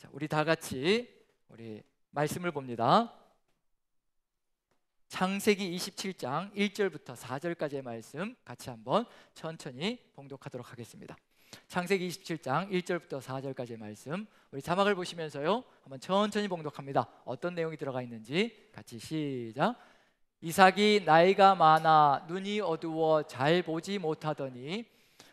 자, 우리 다 같이 우리 말씀을 봅니다. 창세기 27장 1절부터 4절까지의 말씀 같이 한번 천천히 봉독하도록 하겠습니다. 창세기 27장 1절부터 4절까지의 말씀, 우리 자막을 보시면서요 한번 천천히 봉독합니다. 어떤 내용이 들어가 있는지 같이 시작. 이삭이 나이가 많아 눈이 어두워 잘 보지 못하더니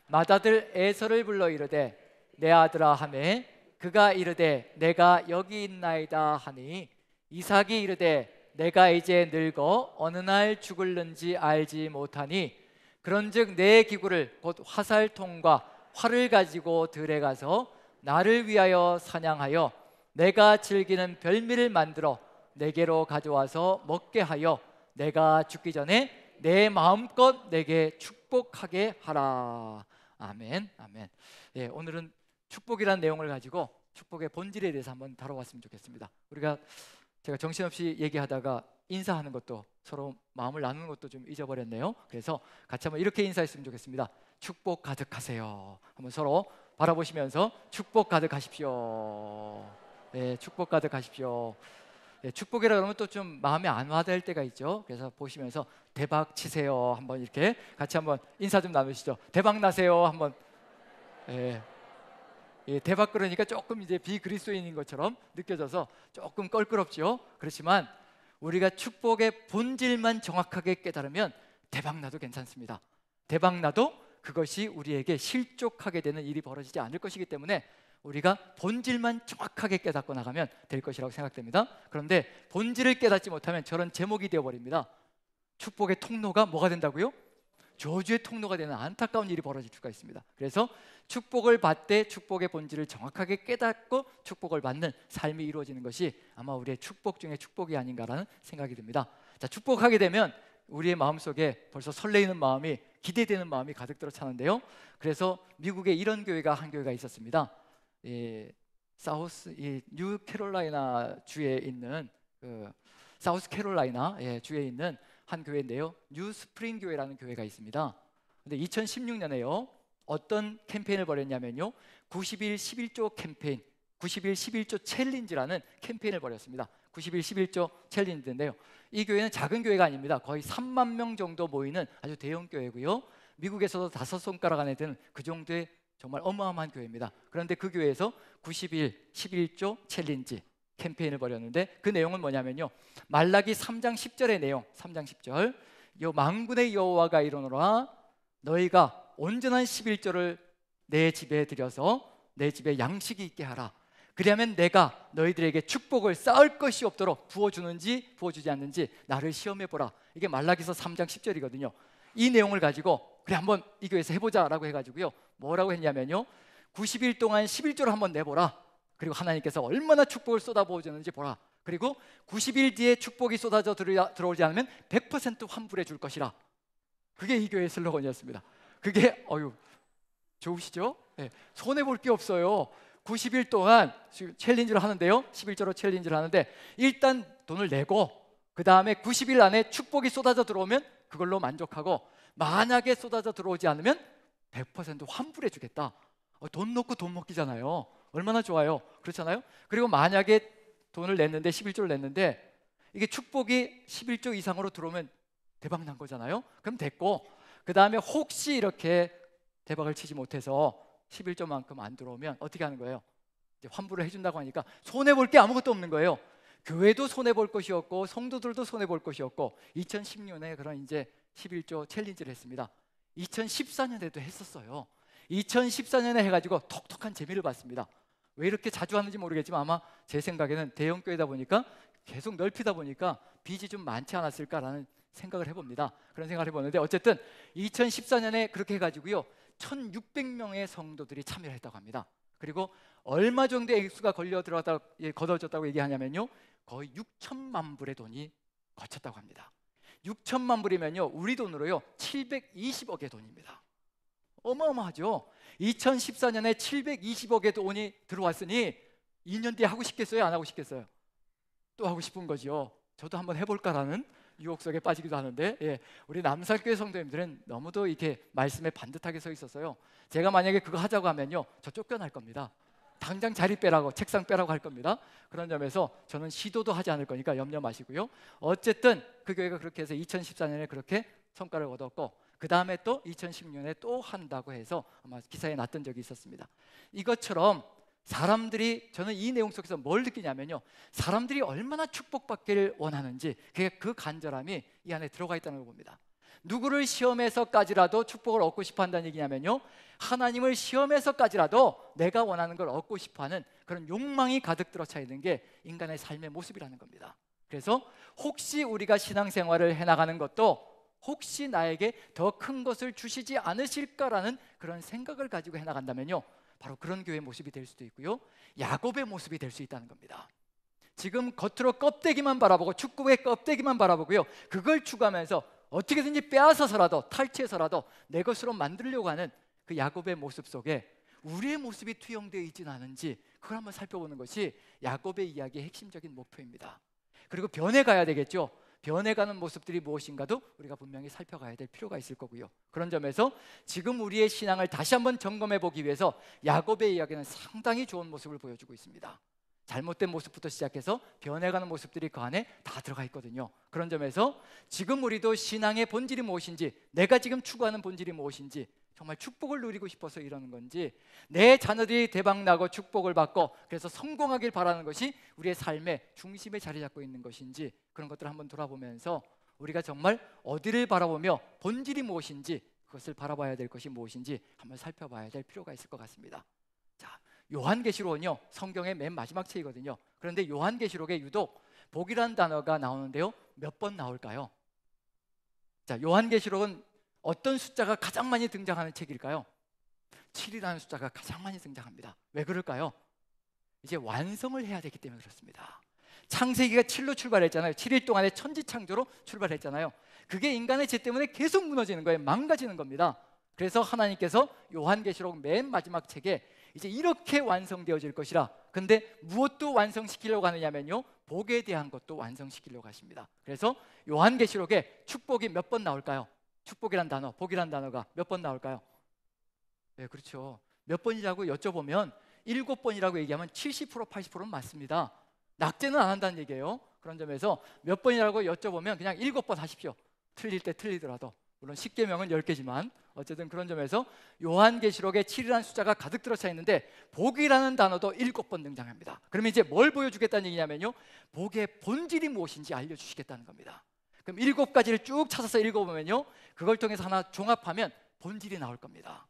맏아들 에서를 불러 이르되 내 아들아 하매 그가 이르되 내가 여기 있나이다 하니 이삭이 이르되 내가 이제 늙어 어느 날 죽을는지 알지 못하니 그런즉 내 기구를 곧 화살통과 활을 가지고 들에 가서 나를 위하여 사냥하여 내가 즐기는 별미를 만들어 내게로 가져와서 먹게 하여 내가 죽기 전에 내 마음껏 내게 축복하게 하라. 아멘. 아멘. 예, 오늘은 축복이라는 내용을 가지고 축복의 본질에 대해서 한번 다뤄봤으면 좋겠습니다. 제가 정신없이 얘기하다가 인사하는 것도, 서로 마음을 나누는 것도 좀 잊어버렸네요. 그래서 같이 한번 이렇게 인사했으면 좋겠습니다. 축복 가득하세요. 한번 서로 바라보시면서 축복 가득하십시오. 네, 축복 가득하십시오. 네, 축복이라 그러면 또 좀 마음에 안 와닿을 때가 있죠. 그래서 보시면서 대박 치세요. 한번 이렇게 같이 한번 인사 좀 나누시죠. 대박 나세요. 한번. 네. 예, 대박 그러니까 조금 이제 비그리스도인인 것처럼 느껴져서 조금 껄끄럽죠. 그렇지만 우리가 축복의 본질만 정확하게 깨달으면 대박 나도 괜찮습니다. 대박 나도 그것이 우리에게 실족하게 되는 일이 벌어지지 않을 것이기 때문에 우리가 본질만 정확하게 깨닫고 나가면 될 것이라고 생각됩니다. 그런데 본질을 깨닫지 못하면 저런 제목이 되어버립니다. 축복의 통로가 뭐가 된다고요? 저주의 통로가 되는 안타까운 일이 벌어질 수가 있습니다. 그래서 축복을 받되 축복의 본질을 정확하게 깨닫고 축복을 받는 삶이 이루어지는 것이 아마 우리의 축복 중에 축복이 아닌가라는 생각이 듭니다. 자, 축복하게 되면 우리의 마음속에 벌써 설레이는 마음이, 기대되는 마음이 가득 들어 차는데요. 그래서 미국에 이런 교회가 한 교회가 있었습니다. 뉴캐롤라이나 주에 있는 사우스 캐롤라이나 주에 있는 한 교회인데요, 뉴스프링 교회라는 교회가 있습니다. 근데 2016년에요 어떤 캠페인을 벌였냐면요, 90일 11조 캠페인, 90일 11조 챌린지라는 캠페인을 벌였습니다. 90일 11조 챌린지인데요, 이 교회는 작은 교회가 아닙니다. 거의 3만 명 정도 모이는 아주 대형 교회고요, 미국에서도 5손가락 안에 드는 그 정도의 정말 어마어마한 교회입니다. 그런데 그 교회에서 90일 11조 챌린지 캠페인을 벌였는데 그 내용은 뭐냐면요, 말라기 3장 10절의 내용, 3장 10절, 요 만군의 여호와가 이르노라 너희가 온전한 11조를 내 집에 들여서 내 집에 양식이 있게 하라. 그리하면 내가 너희들에게 축복을 쌓을 것이 없도록 부어주는지 부어주지 않는지 나를 시험해보라. 이게 말라기서 3장 10절이거든요. 이 내용을 가지고 그래 한번 이 교회에서 해보자라고 해가지고요, 뭐라고 했냐면요, 90일 동안 11조를 한번 내보라. 그리고 하나님께서 얼마나 축복을 쏟아부어주는지 보라. 그리고 90일 뒤에 축복이 쏟아져 들어오지 않으면 100% 환불해 줄 것이라. 그게 이 교회의 슬로건이었습니다. 그게 좋으시죠? 네, 손해볼 게 없어요. 90일 동안 챌린지를 하는데요, 11조로 챌린지를 하는데 일단 돈을 내고 그 다음에 90일 안에 축복이 쏟아져 들어오면 그걸로 만족하고, 만약에 쏟아져 들어오지 않으면 100% 환불해 주겠다. 돈 놓고 돈 먹기잖아요. 얼마나 좋아요. 그렇잖아요. 그리고 만약에 돈을 냈는데 11조를 냈는데 이게 축복이 11조 이상으로 들어오면 대박 난 거잖아요. 그럼 됐고, 그 다음에 혹시 이렇게 대박을 치지 못해서 11조만큼 안 들어오면 어떻게 하는 거예요? 이제 환불을 해준다고 하니까 손해볼 게 아무것도 없는 거예요. 교회도 손해볼 것이 없고 성도들도 손해볼 것이 없고, 2016년에 그런 이제 11조 챌린지를 했습니다. 2014년에도 했었어요. 2014년에 해가지고 톡톡한 재미를 봤습니다. 왜 이렇게 자주 하는지 모르겠지만 아마 제 생각에는 대형 교회다 보니까 계속 넓히다 보니까 빚이 좀 많지 않았을까라는 생각을 해봅니다. 그런 생각을 해보는데 어쨌든 2014년에 그렇게 해가지고요 1600명의 성도들이 참여를 했다고 합니다. 그리고 얼마 정도의 액수가 거둬졌다고 얘기하냐면요, 거의 6천만 불의 돈이 거쳤다고 합니다. 6천만 불이면요 우리 돈으로요 720억의 돈입니다. 어마어마하죠. 2014년에 720억의 돈이 들어왔으니 2년 뒤에 하고 싶겠어요? 안 하고 싶겠어요? 또 하고 싶은 거죠. 저도 한번 해볼까라는 유혹 속에 빠지기도 하는데, 우리 남살교회 성도님들은 너무도 이렇게 말씀에 반듯하게 서 있었어요. 제가 만약에 그거 하자고 하면요 저 쫓겨날 겁니다. 당장 자리 빼라고, 책상 빼라고 할 겁니다. 그런 점에서 저는 시도도 하지 않을 거니까 염려 마시고요. 어쨌든 그 교회가 그렇게 해서 2014년에 그렇게 성과를 얻었고, 그 다음에 또 2016년에 또 한다고 해서 아마 기사에 났던 적이 있었습니다. 이것처럼 사람들이, 저는 이 내용 속에서 뭘 느끼냐면요, 사람들이 얼마나 축복받기를 원하는지, 그 간절함이 이 안에 들어가 있다는 걸 봅니다. 누구를 시험해서까지라도 축복을 얻고 싶어 한다는 얘기냐면요, 하나님을 시험해서까지라도 내가 원하는 걸 얻고 싶어하는 그런 욕망이 가득 들어차 있는 게 인간의 삶의 모습이라는 겁니다. 그래서 혹시 우리가 신앙생활을 해나가는 것도 혹시 나에게 더 큰 것을 주시지 않으실까라는 그런 생각을 가지고 해나간다면요, 바로 그런 교회의 모습이 될 수도 있고요, 야곱의 모습이 될 수 있다는 겁니다. 지금 겉으로 껍데기만 바라보고, 축복의 껍데기만 바라보고요, 그걸 추구하면서 어떻게든지 빼앗아서라도, 탈취해서라도 내 것으로 만들려고 하는 그 야곱의 모습 속에 우리의 모습이 투영되어 있지는 않은지, 그걸 한번 살펴보는 것이 야곱의 이야기의 핵심적인 목표입니다. 그리고 변해가야 되겠죠. 변해가는 모습들이 무엇인가도 우리가 분명히 살펴가야 될 필요가 있을 거고요. 그런 점에서 지금 우리의 신앙을 다시 한번 점검해 보기 위해서 야곱의 이야기는 상당히 좋은 모습을 보여주고 있습니다. 잘못된 모습부터 시작해서 변해가는 모습들이 그 안에 다 들어가 있거든요. 그런 점에서 지금 우리도 신앙의 본질이 무엇인지, 내가 지금 추구하는 본질이 무엇인지, 정말 축복을 누리고 싶어서 이러는 건지, 내 자녀들이 대박나고 축복을 받고 그래서 성공하길 바라는 것이 우리의 삶의 중심에 자리 잡고 있는 것인지, 그런 것들을 한번 돌아보면서 우리가 정말 어디를 바라보며 본질이 무엇인지, 그것을 바라봐야 될 것이 무엇인지 한번 살펴봐야 될 필요가 있을 것 같습니다. 자, 요한계시록은요, 성경의 맨 마지막 책이거든요. 그런데 요한계시록에 유독 복이라는 단어가 나오는데요, 몇 번 나올까요? 자, 요한계시록은 어떤 숫자가 가장 많이 등장하는 책일까요? 7이라는 숫자가 가장 많이 등장합니다. 왜 그럴까요? 이제 완성을 해야 되기 때문에 그렇습니다. 창세기가 7로 출발했잖아요. 7일 동안의 천지창조로 출발했잖아요. 그게 인간의 죄 때문에 계속 무너지는 거예요. 망가지는 겁니다. 그래서 하나님께서 요한계시록 맨 마지막 책에 이제 이렇게 완성되어질 것이라, 근데 무엇도 완성시키려고 하느냐면요, 복에 대한 것도 완성시키려고 하십니다. 그래서 요한계시록에 축복이 몇 번 나올까요? 축복이란 단어, 복이란 단어가 몇 번 나올까요? 네, 그렇죠. 몇 번이라고 여쭤보면 7번이라고 얘기하면 70%, 80%는 맞습니다. 낙제는 안 한다는 얘기예요. 그런 점에서 몇 번이라고 여쭤보면 그냥 7번 하십시오. 틀릴 때 틀리더라도. 물론 10계명은 10개지만 어쨌든 그런 점에서 요한계시록에 7이라는 숫자가 가득 들어차 있는데 복이라는 단어도 7번 등장합니다. 그러면 이제 뭘 보여주겠다는 얘기냐면요, 복의 본질이 무엇인지 알려주시겠다는 겁니다. 그럼 7가지를 쭉 찾아서 읽어보면요, 그걸 통해서 하나 종합하면 본질이 나올 겁니다.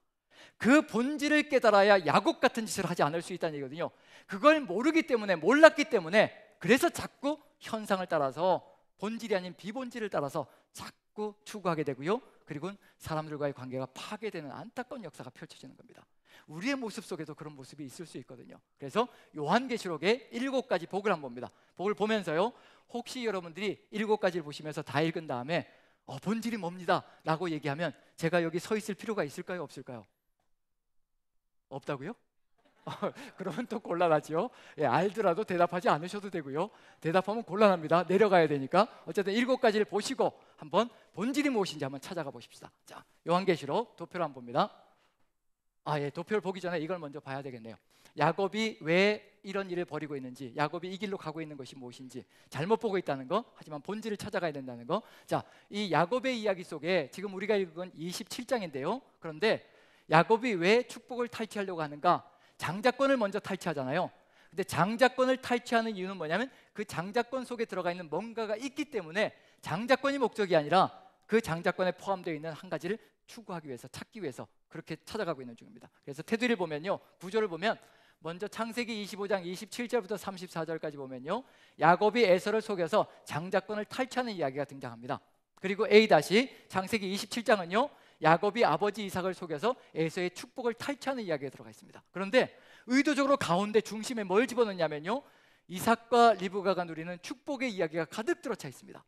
그 본질을 깨달아야 야곱 같은 짓을 하지 않을 수 있다는 얘기거든요. 그걸 모르기 때문에, 몰랐기 때문에, 그래서 자꾸 현상을 따라서, 본질이 아닌 비본질을 따라서 자꾸 추구하게 되고요, 그리고 사람들과의 관계가 파괴되는 안타까운 역사가 펼쳐지는 겁니다. 우리의 모습 속에도 그런 모습이 있을 수 있거든요. 그래서 요한계시록에 7가지 복을 한번 봅니다. 복을 보면서요, 혹시 여러분들이 7가지를 보시면서 다 읽은 다음에 본질이 뭡니다 라고 얘기하면 제가 여기 서 있을 필요가 있을까요, 없을까요? 없다고요? 그러면 또 곤란하죠. 예, 알더라도 대답하지 않으셔도 되고요, 대답하면 곤란합니다. 내려가야 되니까. 어쨌든 7가지를 보시고 한번 본질이 무엇인지 한번 찾아가 보십시다. 자, 요한계시록 도표를 한번 봅니다. 예, 도표를 보기 전에 이걸 먼저 봐야 되겠네요. 야곱이 왜 이런 일을 벌이고 있는지, 야곱이 이 길로 가고 있는 것이 무엇인지, 잘못 보고 있다는 거, 하지만 본질을 찾아가야 된다는 거. 자, 이 야곱의 이야기 속에 지금 우리가 읽은 27장인데요, 그런데 야곱이 왜 축복을 탈취하려고 하는가? 장자권을 먼저 탈취하잖아요. 근데 장자권을 탈취하는 이유는 뭐냐면 그 장자권 속에 들어가 있는 뭔가가 있기 때문에, 장자권이 목적이 아니라 그 장자권에 포함되어 있는 한 가지를 추구하기 위해서, 찾기 위해서 그렇게 찾아가고 있는 중입니다. 그래서 테두리를 보면요, 구조를 보면 먼저 창세기 25장 27절부터 34절까지 보면요, 야곱이 에서를 속여서 장자권을 탈취하는 이야기가 등장합니다. 그리고 A- 창세기 27장은요, 야곱이 아버지 이삭을 속여서 에서의 축복을 탈취하는 이야기가 들어가 있습니다. 그런데 의도적으로 가운데 중심에 뭘 집어넣냐면요, 이삭과 리브가가 누리는 축복의 이야기가 가득 들어차 있습니다.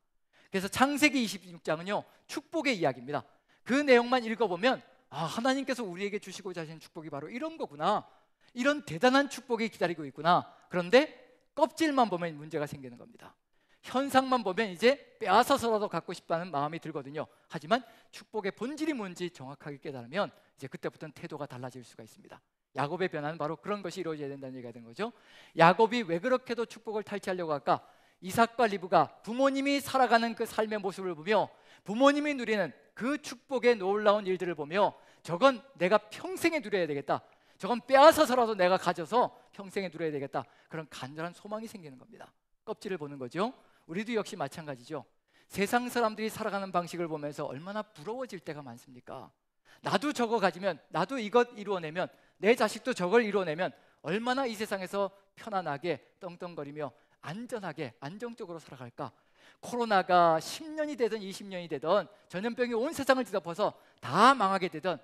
그래서 창세기 26장은요, 축복의 이야기입니다. 그 내용만 읽어보면 하나님께서 우리에게 주시고자 하시는 축복이 바로 이런 거구나, 이런 대단한 축복이 기다리고 있구나. 그런데 껍질만 보면 문제가 생기는 겁니다. 현상만 보면 이제 빼앗아서라도 갖고 싶다는 마음이 들거든요. 하지만 축복의 본질이 뭔지 정확하게 깨달으면 이제 그때부터는 태도가 달라질 수가 있습니다. 야곱의 변화는 바로 그런 것이 이루어져야 된다는 얘기가 된 거죠. 야곱이 왜 그렇게도 축복을 탈취하려고 할까? 이삭과 리브가 부모님이 살아가는 그 삶의 모습을 보며 부모님이 누리는 그 축복의 놀라운 일들을 보며 저건 내가 평생에 누려야 되겠다, 저건 빼앗아서라도 내가 가져서 평생에 누려야 되겠다, 그런 간절한 소망이 생기는 겁니다. 껍질을 보는 거죠. 우리도 역시 마찬가지죠. 세상 사람들이 살아가는 방식을 보면서 얼마나 부러워질 때가 많습니까? 나도 저거 가지면, 나도 이것 이루어내면, 내 자식도 저걸 이루어내면 얼마나 이 세상에서 편안하게 떵떵거리며 안전하게 안정적으로 살아갈까? 코로나가 10년이 되든 20년이 되든 전염병이 온 세상을 뒤덮어서 다 망하게 되든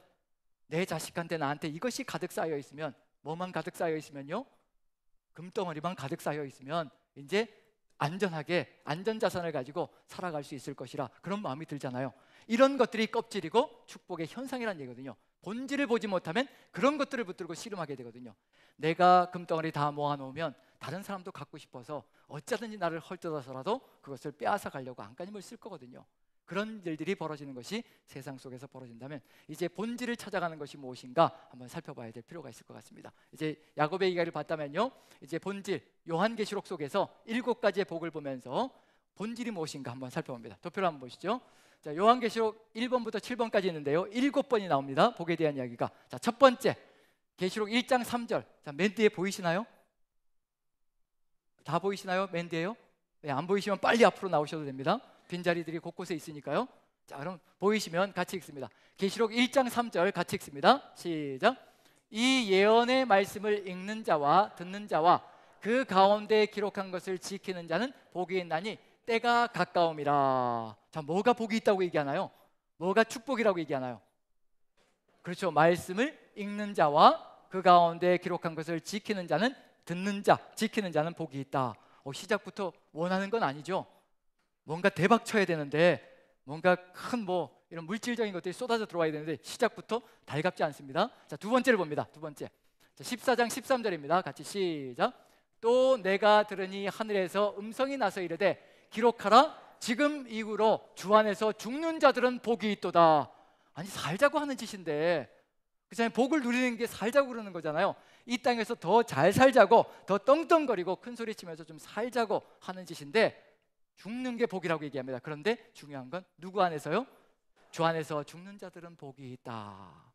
내 자식한테 나한테 이것이 가득 쌓여 있으면, 뭐만 가득 쌓여 있으면요? 금덩어리만 가득 쌓여 있으면 이제 안전하게 안전자산을 가지고 살아갈 수 있을 것이라 그런 마음이 들잖아요. 이런 것들이 껍질이고 축복의 현상이라는 얘기거든요. 본질을 보지 못하면 그런 것들을 붙들고 씨름하게 되거든요. 내가 금덩어리 다 모아놓으면 다른 사람도 갖고 싶어서 어쩌든지 나를 헐뜯어서라도 그것을 빼앗아 가려고 안간힘을 쓸 거거든요. 그런 일들이 벌어지는 것이 세상 속에서 벌어진다면 이제 본질을 찾아가는 것이 무엇인가 한번 살펴봐야 될 필요가 있을 것 같습니다. 이제 야곱의 이야기를 봤다면요, 이제 본질, 요한계시록 속에서 7가지의 복을 보면서 본질이 무엇인가 한번 살펴봅니다. 도표를 한번 보시죠. 자, 요한계시록 1번부터 7번까지 있는데요, 7번이 나옵니다. 복에 대한 이야기가. 자, 첫 번째, 계시록 1장 3절. 자, 맨 뒤에 보이시나요? 다 보이시나요? 맨 뒤에요? 네, 안 보이시면 빨리 앞으로 나오셔도 됩니다. 빈자리들이 곳곳에 있으니까요. 자, 그럼 보이시면 같이 읽습니다. 계시록 1장 3절 같이 읽습니다. 시작. 이 예언의 말씀을 읽는 자와 듣는 자와 그 가운데 기록한 것을 지키는 자는 복이 있나니 때가 가까움이라. 자, 뭐가 복이 있다고 얘기하나요? 뭐가 축복이라고 얘기하나요? 그렇죠. 말씀을 읽는 자와 그 가운데 기록한 것을 지키는 자는, 듣는 자, 지키는 자는 복이 있다. 시작부터 원하는 건 아니죠. 뭔가 대박 쳐야 되는데, 뭔가 큰 뭐 이런 물질적인 것들이 쏟아져 들어와야 되는데 시작부터 달갑지 않습니다. 자, 두 번째를 봅니다. 두 번째. 자, 14장 13절입니다. 같이 시작. 또 내가 들으니 하늘에서 음성이 나서 이르되 기록하라. 지금 이후로 주 안에서 죽는 자들은 복이 있도다. 아니, 살자고 하는 짓인데, 그잖아요. 복을 누리는 게 살자고 그러는 거잖아요. 이 땅에서 더 잘 살자고, 더 떵떵거리고 큰 소리 치면서 좀 살자고 하는 짓인데 죽는 게 복이라고 얘기합니다. 그런데 중요한 건 누구 안에서요? 주 안에서 죽는 자들은 복이 있다.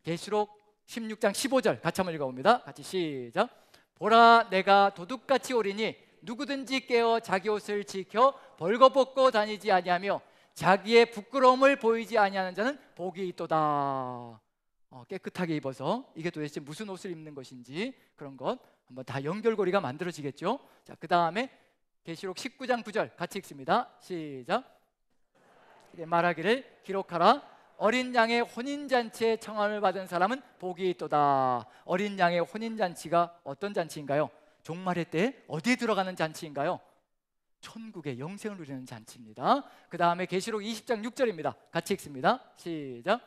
계시록 16장 15절 같이 한번 읽어봅니다. 같이 시작. 보라, 내가 도둑같이 오리니 누구든지 깨어 자기 옷을 지켜 벌거벗고 다니지 아니하며 자기의 부끄러움을 보이지 아니하는 자는 복이 있도다. 깨끗하게 입어서 이게 도대체 무슨 옷을 입는 것인지 그런 것 한번 다 연결고리가 만들어지겠죠. 자, 그 다음에 계시록 19장 9절 같이 읽습니다. 시작. 말하기를 기록하라. 어린 양의 혼인잔치에 청함을 받은 사람은 복이 있도다. 어린 양의 혼인잔치가 어떤 잔치인가요? 종말의 때 어디에 들어가는 잔치인가요? 천국의 영생을 누리는 잔치입니다. 그 다음에 계시록 20장 6절입니다. 같이 읽습니다. 시작.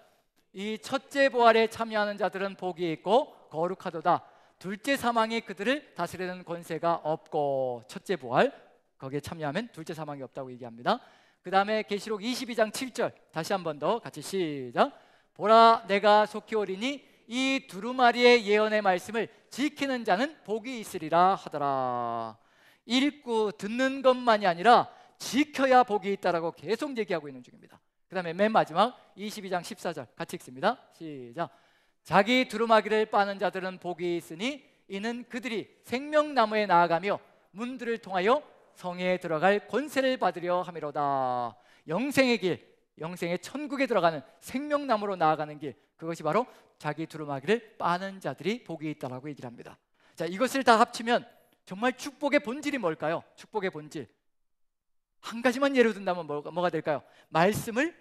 이 첫째 부활에 참여하는 자들은 복이 있고 거룩하도다. 둘째 사망이 그들을 다스리는 권세가 없고. 첫째 부활, 거기에 참여하면 둘째 사망이 없다고 얘기합니다. 그 다음에 계시록 22장 7절 다시 한 번 더 같이 시작. 보라, 내가 속히 오리니 이 두루마리의 예언의 말씀을 지키는 자는 복이 있으리라 하더라. 읽고 듣는 것만이 아니라 지켜야 복이 있다라고 계속 얘기하고 있는 중입니다. 그 다음에 맨 마지막 22장 14절 같이 읽습니다. 시작. 자기 두루마기를 빠는 자들은 복이 있으니 이는 그들이 생명나무에 나아가며 문들을 통하여 성에 들어갈 권세를 받으려 함이로다. 영생의 길, 영생의 천국에 들어가는 생명나무로 나아가는 길, 그것이 바로 자기 두루마기를 빠는 자들이 복이 있다라고 얘기를 합니다. 자, 이것을 다 합치면 정말 축복의 본질이 뭘까요? 축복의 본질 한 가지만 예로 든다면 뭐가 될까요? 말씀을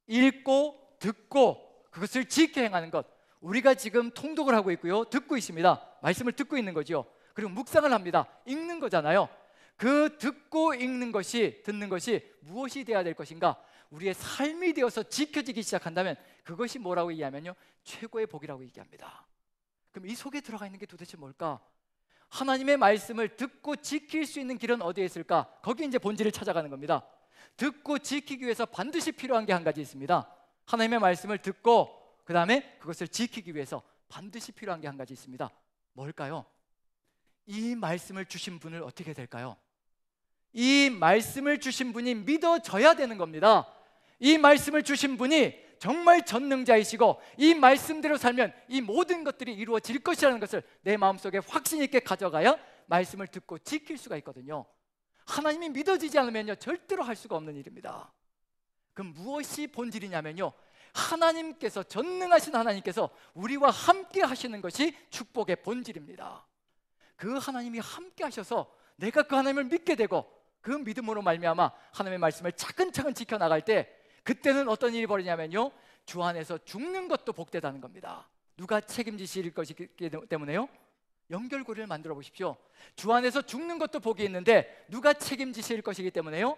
읽고 듣고 그것을 지켜 행하는 것. 우리가 지금 통독을 하고 있고요, 듣고 있습니다. 말씀을 듣고 있는 거죠. 그리고 묵상을 합니다. 읽는 거잖아요. 그 듣고 읽는 것이, 듣는 것이 무엇이 되어야 될 것인가? 우리의 삶이 되어서 지켜지기 시작한다면 그것이 뭐라고 얘기하면요, 최고의 복이라고 얘기합니다. 그럼 이 속에 들어가 있는 게 도대체 뭘까? 하나님의 말씀을 듣고 지킬 수 있는 길은 어디에 있을까? 거기 이제 본질을 찾아가는 겁니다. 듣고 지키기 위해서 반드시 필요한 게 한 가지 있습니다. 하나님의 말씀을 듣고 그 다음에 그것을 지키기 위해서 반드시 필요한 게 한 가지 있습니다. 뭘까요? 이 말씀을 주신 분을 어떻게 될까요? 이 말씀을 주신 분이 믿어져야 되는 겁니다. 이 말씀을 주신 분이 정말 전능자이시고 이 말씀대로 살면 이 모든 것들이 이루어질 것이라는 것을 내 마음속에 확신 있게 가져가야 말씀을 듣고 지킬 수가 있거든요. 하나님이 믿어지지 않으면요 절대로 할 수가 없는 일입니다. 그럼 무엇이 본질이냐면요, 하나님께서, 전능하신 하나님께서 우리와 함께 하시는 것이 축복의 본질입니다. 그 하나님이 함께 하셔서 내가 그 하나님을 믿게 되고 그 믿음으로 말미암아 하나님의 말씀을 차근차근 지켜나갈 때, 그때는 어떤 일이 벌이냐면요, 주 안에서 죽는 것도 복되다는 겁니다. 누가 책임지실 것이기 때문에요? 연결고리를 만들어 보십시오. 주 안에서 죽는 것도 복이 있는데 누가 책임지실 것이기 때문에요?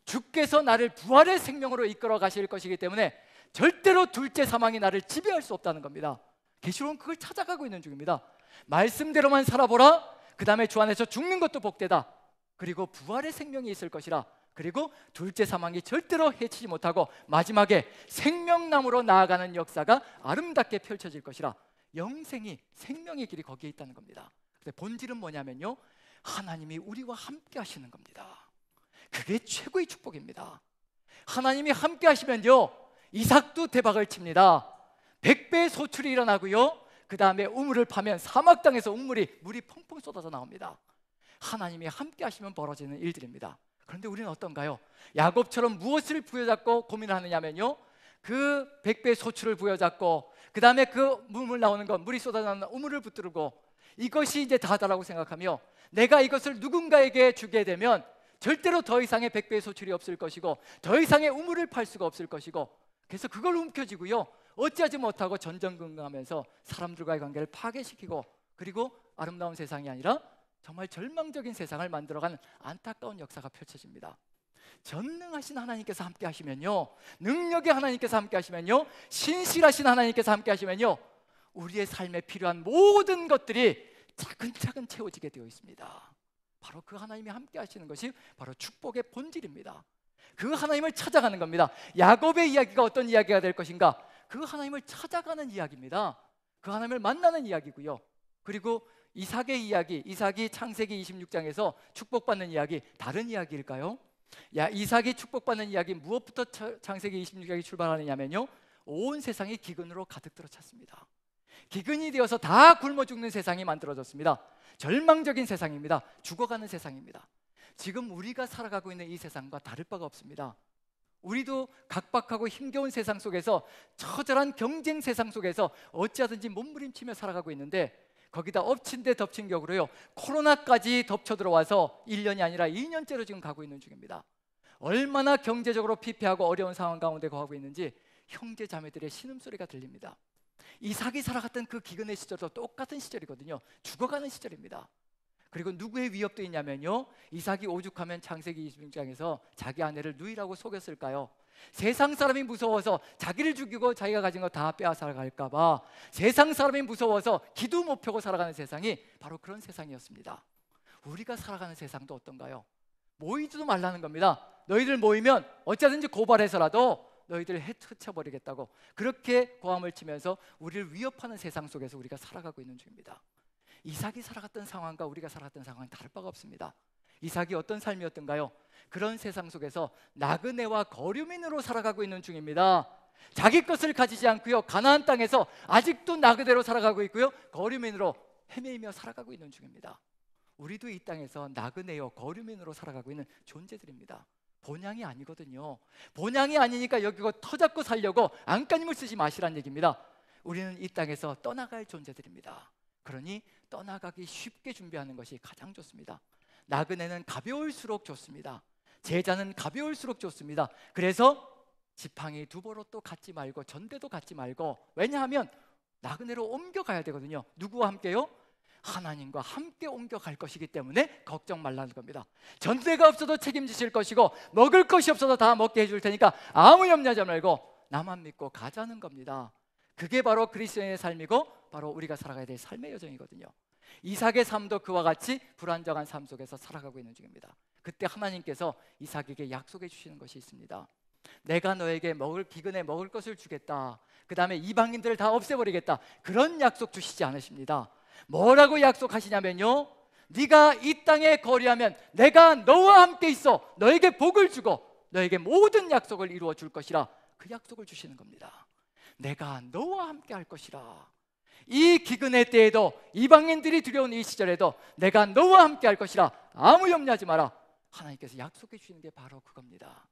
주께서 나를 부활의 생명으로 이끌어 가실 것이기 때문에 절대로 둘째 사망이 나를 지배할 수 없다는 겁니다. 계시록은 그걸 찾아가고 있는 중입니다. 말씀대로만 살아보라. 그 다음에 주 안에서 죽는 것도 복되다. 그리고 부활의 생명이 있을 것이라. 그리고 둘째 사망이 절대로 해치지 못하고 마지막에 생명나무로 나아가는 역사가 아름답게 펼쳐질 것이라. 영생이, 생명의 길이 거기에 있다는 겁니다. 근데 본질은 뭐냐면요, 하나님이 우리와 함께 하시는 겁니다. 그게 최고의 축복입니다. 하나님이 함께 하시면요, 이삭도 대박을 칩니다. 100배의 소출이 일어나고요, 그 다음에 우물을 파면 사막 땅에서 물이 펑펑 쏟아져 나옵니다. 하나님이 함께 하시면 벌어지는 일들입니다. 그런데 우리는 어떤가요? 야곱처럼 무엇을 부여잡고 고민을 하느냐면요, 그 100배의 소출을 부여잡고 그 다음에 그 우물 나오는 것, 물이 쏟아나는 우물을 붙들고 이것이 이제 다다라고 생각하며 내가 이것을 누군가에게 주게 되면 절대로 더 이상의 100배의 소출이 없을 것이고 더 이상의 우물을 팔 수가 없을 것이고, 그래서 그걸 움켜쥐고요, 어찌하지 못하고 전전긍긍하면서 사람들과의 관계를 파괴시키고, 그리고 아름다운 세상이 아니라 정말 절망적인 세상을 만들어가는 안타까운 역사가 펼쳐집니다. 전능하신 하나님께서 함께 하시면요, 능력의 하나님께서 함께 하시면요, 신실하신 하나님께서 함께 하시면요, 우리의 삶에 필요한 모든 것들이 차근차근 채워지게 되어 있습니다. 바로 그 하나님이 함께 하시는 것이 바로 축복의 본질입니다. 그 하나님을 찾아가는 겁니다. 야곱의 이야기가 어떤 이야기가 될 것인가? 그 하나님을 찾아가는 이야기입니다. 그 하나님을 만나는 이야기고요. 그리고 이삭의 이야기, 이삭이 창세기 26장에서 축복받는 이야기, 다른 이야기일까요? 이삭이 축복받는 이야기, 무엇부터 창세기 26장이 출발하느냐면요, 온 세상이 기근으로 가득 들어 찼습니다. 기근이 되어서 다 굶어 죽는 세상이 만들어졌습니다. 절망적인 세상입니다. 죽어가는 세상입니다. 지금 우리가 살아가고 있는 이 세상과 다를 바가 없습니다. 우리도 각박하고 힘겨운 세상 속에서, 처절한 경쟁 세상 속에서 어찌하든지 몸부림치며 살아가고 있는데, 거기다 엎친 데 덮친 격으로요, 코로나까지 덮쳐 들어와서 1년이 아니라 2년째로 지금 가고 있는 중입니다. 얼마나 경제적으로 피폐하고 어려운 상황 가운데 거하고 있는지 형제 자매들의 신음소리가 들립니다. 이삭이 살아갔던 그 기근의 시절도 똑같은 시절이거든요. 죽어가는 시절입니다. 그리고 누구의 위협도 있냐면요, 이삭이 오죽하면 창세기 26장에서 자기 아내를 누이라고 속였을까요? 세상 사람이 무서워서 자기를 죽이고 자기가 가진 거 다 빼앗아 갈까 봐, 세상 사람이 무서워서 기도 못 펴고 살아가는 세상이 바로 그런 세상이었습니다. 우리가 살아가는 세상도 어떤가요? 모이지도 말라는 겁니다. 너희들 모이면 어찌하든지 고발해서라도 너희들을 해쳐버리겠다고, 그렇게 고함을 치면서 우리를 위협하는 세상 속에서 우리가 살아가고 있는 중입니다. 이삭이 살아갔던 상황과 우리가 살아갔던 상황은 다를 바가 없습니다. 이삭이 어떤 삶이었던가요? 그런 세상 속에서 나그네와 거류민으로 살아가고 있는 중입니다. 자기 것을 가지지 않고요, 가나안 땅에서 아직도 나그네로 살아가고 있고요, 거류민으로 헤매이며 살아가고 있는 중입니다. 우리도 이 땅에서 나그네요, 거류민으로 살아가고 있는 존재들입니다. 본향이 아니거든요. 본향이 아니니까 여기 터잡고 살려고 안간힘을 쓰지 마시란 얘기입니다. 우리는 이 땅에서 떠나갈 존재들입니다. 그러니 떠나가기 쉽게 준비하는 것이 가장 좋습니다. 나그네는 가벼울수록 좋습니다. 제자는 가벼울수록 좋습니다. 그래서 지팡이 두 보로 또 갖지 말고 전대도 갖지 말고, 왜냐하면 나그네로 옮겨가야 되거든요. 누구와 함께요? 하나님과 함께 옮겨갈 것이기 때문에 걱정 말라는 겁니다. 전대가 없어도 책임지실 것이고 먹을 것이 없어도 다 먹게 해줄 테니까 아무 염려하지 말고 나만 믿고 가자는 겁니다. 그게 바로 그리스도인의 삶이고 바로 우리가 살아가야 될 삶의 여정이거든요. 이삭의 삶도 그와 같이 불안정한 삶 속에서 살아가고 있는 중입니다. 그때 하나님께서 이삭에게 약속해 주시는 것이 있습니다. 내가 너에게 기근에 먹을 것을 주겠다. 그 다음에 이방인들을 다 없애버리겠다. 그런 약속 주시지 않으십니다. 뭐라고 약속하시냐면요, 네가 이 땅에 거류하면 내가 너와 함께 있어 너에게 복을 주고 너에게 모든 약속을 이루어 줄 것이라. 그 약속을 주시는 겁니다. 내가 너와 함께 할 것이라. 이 기근의 때에도, 이방인들이 두려운 이 시절에도 내가 너와 함께 할 것이라. 아무 염려하지 마라. 하나님께서 약속해 주시는 게 바로 그겁니다.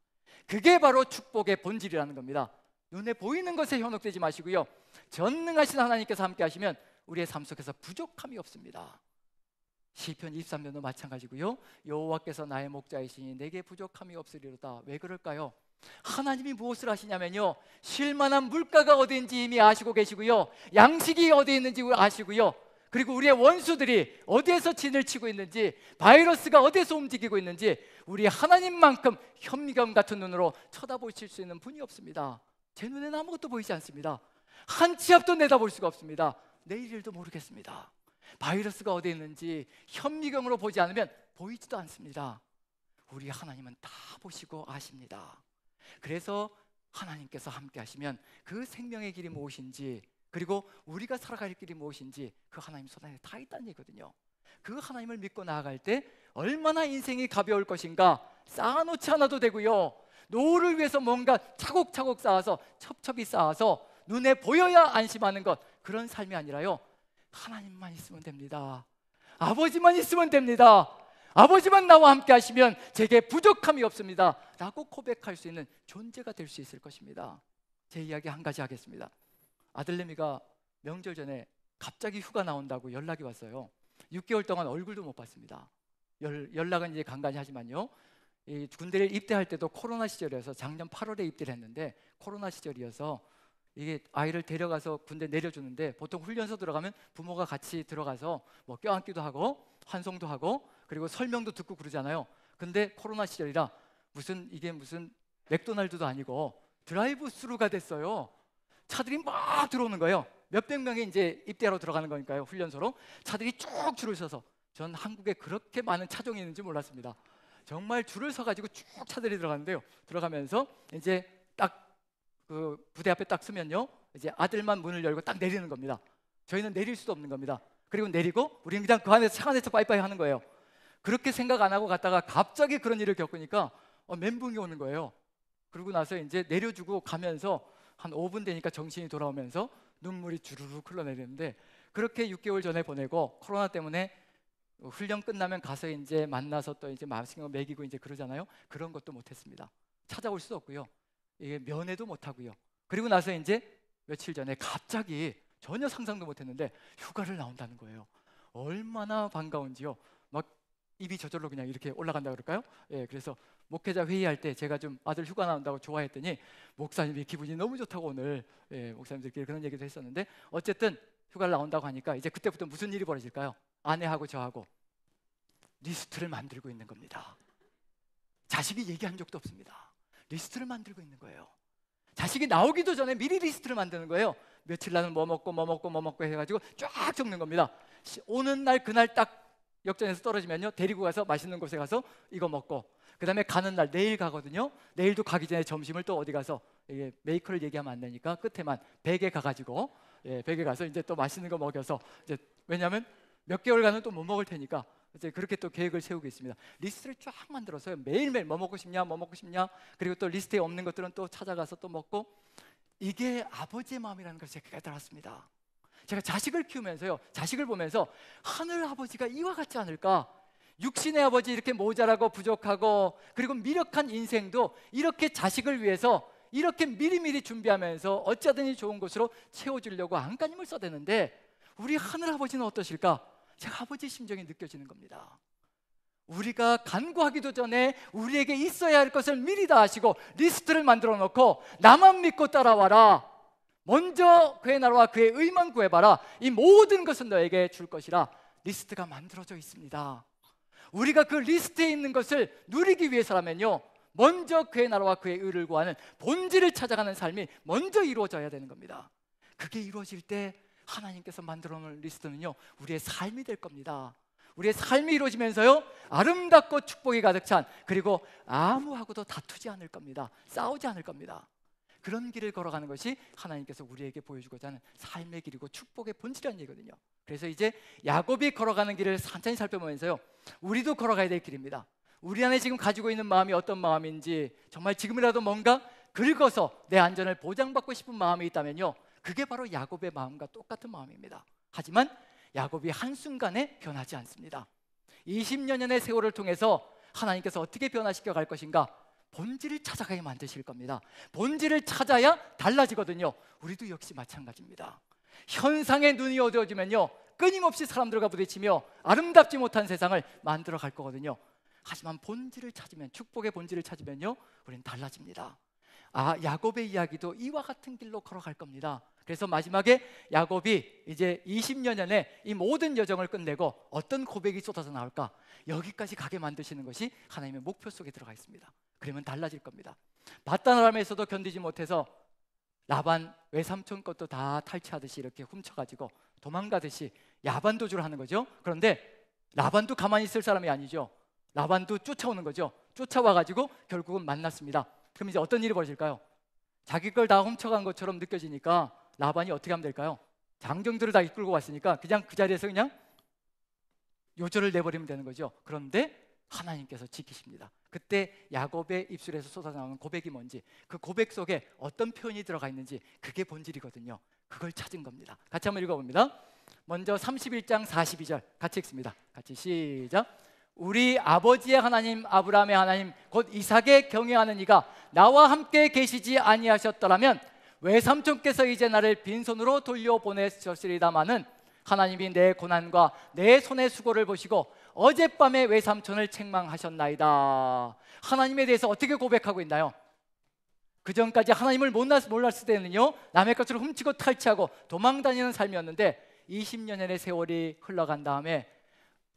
그게 바로 축복의 본질이라는 겁니다. 눈에 보이는 것에 현혹되지 마시고요, 전능하신 하나님께서 함께 하시면 우리의 삶 속에서 부족함이 없습니다. 시편 23편도 마찬가지고요, 여호와께서 나의 목자이시니 내게 부족함이 없으리로다. 왜 그럴까요? 하나님이 무엇을 하시냐면요, 쉴만한 물가가 어디인지 이미 아시고 계시고요, 양식이 어디 있는지 아시고요, 그리고 우리의 원수들이 어디에서 진을 치고 있는지, 바이러스가 어디에서 움직이고 있는지 우리 하나님만큼 현미경 같은 눈으로 쳐다보실 수 있는 분이 없습니다. 제 눈에는 아무것도 보이지 않습니다. 한 치 앞도 내다볼 수가 없습니다. 내일 일도 모르겠습니다. 바이러스가 어디 있는지 현미경으로 보지 않으면 보이지도 않습니다. 우리 하나님은 다 보시고 아십니다. 그래서 하나님께서 함께 하시면 그 생명의 길이 무엇인지, 그리고 우리가 살아갈 길이 무엇인지 그 하나님 손 안에 다 있다는 얘기거든요. 그 하나님을 믿고 나아갈 때 얼마나 인생이 가벼울 것인가. 쌓아놓지 않아도 되고요, 노후를 위해서 뭔가 차곡차곡 쌓아서, 첩첩이 쌓아서 눈에 보여야 안심하는 것, 그런 삶이 아니라요, 하나님만 있으면 됩니다. 아버지만 있으면 됩니다. 아버지만 나와 함께 하시면 제게 부족함이 없습니다 라고 고백할 수 있는 존재가 될 수 있을 것입니다. 제 이야기 한 가지 하겠습니다. 아들내미가 명절 전에 갑자기 휴가 나온다고 연락이 왔어요. 6개월 동안 얼굴도 못 봤습니다. 연락은 이제 간간히 하지만요, 이 군대를 입대할 때도 코로나 시절이어서 작년 8월에 입대를 했는데, 코로나 시절이어서 이게 아이를 데려가서 군대 내려주는데, 보통 훈련소 들어가면 부모가 같이 들어가서 뭐 껴안기도 하고 환송도 하고 그리고 설명도 듣고 그러잖아요. 근데 코로나 시절이라 이게 무슨 맥도날드도 아니고 드라이브 스루가 됐어요. 차들이 막 들어오는 거예요. 몇백 명이 이제 입대하러 들어가는 거니까요, 훈련소로. 차들이 쭉 줄을 서서, 전 한국에 그렇게 많은 차종이 있는지 몰랐습니다. 정말 줄을 서가지고 쭉 차들이 들어가는데요, 들어가면서 이제 딱 그 부대 앞에 딱 서면요, 이제 아들만 문을 열고 딱 내리는 겁니다. 저희는 내릴 수도 없는 겁니다. 그리고 내리고 우리는 그냥 그 안에서 차 안에서 빠이빠이 하는 거예요. 그렇게 생각 안 하고 갔다가 갑자기 그런 일을 겪으니까 멘붕이 오는 거예요. 그러고 나서 이제 내려주고 가면서 한 5분 되니까 정신이 돌아오면서 눈물이 주르륵 흘러내리는데, 그렇게 6개월 전에 보내고 코로나 때문에 훈련 끝나면 가서 이제 만나서 또 이제 맛있는 거 먹이고 이제 그러잖아요. 그런 것도 못했습니다. 찾아올 수도 없고요, 이게 면회도 못하고요. 그리고 나서 이제 며칠 전에 갑자기 전혀 상상도 못했는데 휴가를 나온다는 거예요. 얼마나 반가운지요. 막 입이 저절로 그냥 이렇게 올라간다 그럴까요? 예, 그래서 목회자 회의할 때 제가 좀 아들 휴가 나온다고 좋아했더니 목사님이 기분이 너무 좋다고 오늘, 목사님들끼리 그런 얘기도 했었는데, 어쨌든 휴가를 나온다고 하니까 이제 그때부터 무슨 일이 벌어질까요? 아내하고 저하고 리스트를 만들고 있는 겁니다. 자식이 얘기한 적도 없습니다. 리스트를 만들고 있는 거예요. 자식이 나오기도 전에 미리 리스트를 만드는 거예요. 며칠 날은 뭐 먹고 뭐 먹고 뭐 먹고 해가지고 쫙 적는 겁니다. 오는 날 그날 딱 역전해서 떨어지면요, 데리고 가서 맛있는 곳에 가서 이거 먹고, 그 다음에 가는 날 내일 가거든요. 내일도 가기 전에 점심을 또 어디 가서, 이게 메이커를 얘기하면 안 되니까 끝에만 베개 가가지고, 베개 가서 이제 또 맛있는 거 먹여서, 이제 왜냐하면 몇 개월간은 또 못 먹을 테니까 이제 그렇게 또 계획을 세우고 있습니다. 리스트를 쫙 만들어서 매일매일 뭐 먹고 싶냐, 뭐 먹고 싶냐, 그리고 또 리스트에 없는 것들은 또 찾아가서 또 먹고. 이게 아버지의 마음이라는 것을 제가 깨달았습니다. 제가 자식을 키우면서요, 자식을 보면서 하늘 아버지가 이와 같지 않을까. 육신의 아버지 이렇게 모자라고 부족하고 그리고 미력한 인생도 이렇게 자식을 위해서 이렇게 미리미리 준비하면서 어찌하든지 좋은 곳으로 채워주려고 안간힘을 써대는데, 우리 하늘 아버지는 어떠실까? 제가 아버지의 심정이 느껴지는 겁니다. 우리가 간구하기도 전에 우리에게 있어야 할 것을 미리 다 아시고 리스트를 만들어 놓고, 나만 믿고 따라와라, 먼저 그의 나라와 그의 의만 구해봐라, 이 모든 것은 너에게 줄 것이라 리스트가 만들어져 있습니다. 우리가 그 리스트에 있는 것을 누리기 위해서라면요, 먼저 그의 나라와 그의 의를 구하는 본질을 찾아가는 삶이 먼저 이루어져야 되는 겁니다. 그게 이루어질 때 하나님께서 만들어 놓은 리스트는요, 우리의 삶이 될 겁니다. 우리의 삶이 이루어지면서요 아름답고 축복이 가득 찬, 그리고 아무하고도 다투지 않을 겁니다. 싸우지 않을 겁니다. 그런 길을 걸어가는 것이 하나님께서 우리에게 보여주고자 하는 삶의 길이고 축복의 본질이라는 얘기거든요. 그래서 이제 야곱이 걸어가는 길을 천천히 살펴보면서요 우리도 걸어가야 될 길입니다. 우리 안에 지금 가지고 있는 마음이 어떤 마음인지, 정말 지금이라도 뭔가 긁어서 내 안전을 보장받고 싶은 마음이 있다면요 그게 바로 야곱의 마음과 똑같은 마음입니다. 하지만 야곱이 한순간에 변하지 않습니다. 20년의 세월을 통해서 하나님께서 어떻게 변화시켜 갈 것인가, 본질을 찾아가게 만드실 겁니다. 본질을 찾아야 달라지거든요. 우리도 역시 마찬가지입니다. 현상에 눈이 어두워지면요 끊임없이 사람들과 부딪히며 아름답지 못한 세상을 만들어 갈 거거든요. 하지만 본질을 찾으면, 축복의 본질을 찾으면요 우리는 달라집니다. 야곱의 이야기도 이와 같은 길로 걸어갈 겁니다. 그래서 마지막에 야곱이 이제 20년 전에 이 모든 여정을 끝내고 어떤 고백이 쏟아져 나올까, 여기까지 가게 만드시는 것이 하나님의 목표 속에 들어가 있습니다. 그러면 달라질 겁니다. 바단 아람에서도 견디지 못해서 라반 외삼촌 것도 다 탈취하듯이 이렇게 훔쳐가지고 도망가듯이 야반도주를 하는 거죠. 그런데 라반도 가만히 있을 사람이 아니죠. 라반도 쫓아오는 거죠. 쫓아와가지고 결국은 만났습니다. 그럼 이제 어떤 일이 벌어질까요? 자기 걸 다 훔쳐간 것처럼 느껴지니까 라반이 어떻게 하면 될까요? 장정들을 다 이끌고 왔으니까 그냥 그 자리에서 그냥 요절을 내버리면 되는 거죠. 그런데 하나님께서 지키십니다. 그때 야곱의 입술에서 쏟아나오는 고백이 뭔지, 그 고백 속에 어떤 표현이 들어가 있는지, 그게 본질이거든요. 그걸 찾은 겁니다. 같이 한번 읽어봅니다. 먼저 31장 42절 같이 읽습니다. 같이 시작. 우리 아버지의 하나님 아브라함의 하나님 곧 이삭에 경외하는 이가 나와 함께 계시지 아니하셨더라면 외삼촌께서 이제 나를 빈손으로 돌려보내셨으리다마는 하나님이 내 고난과 내 손의 수고를 보시고 어젯밤에 외삼촌을 책망하셨나이다. 하나님에 대해서 어떻게 고백하고 있나요? 그 전까지 하나님을 몰랐을 때는요 남의 것을 훔치고 탈취하고 도망다니는 삶이었는데 20년의 세월이 흘러간 다음에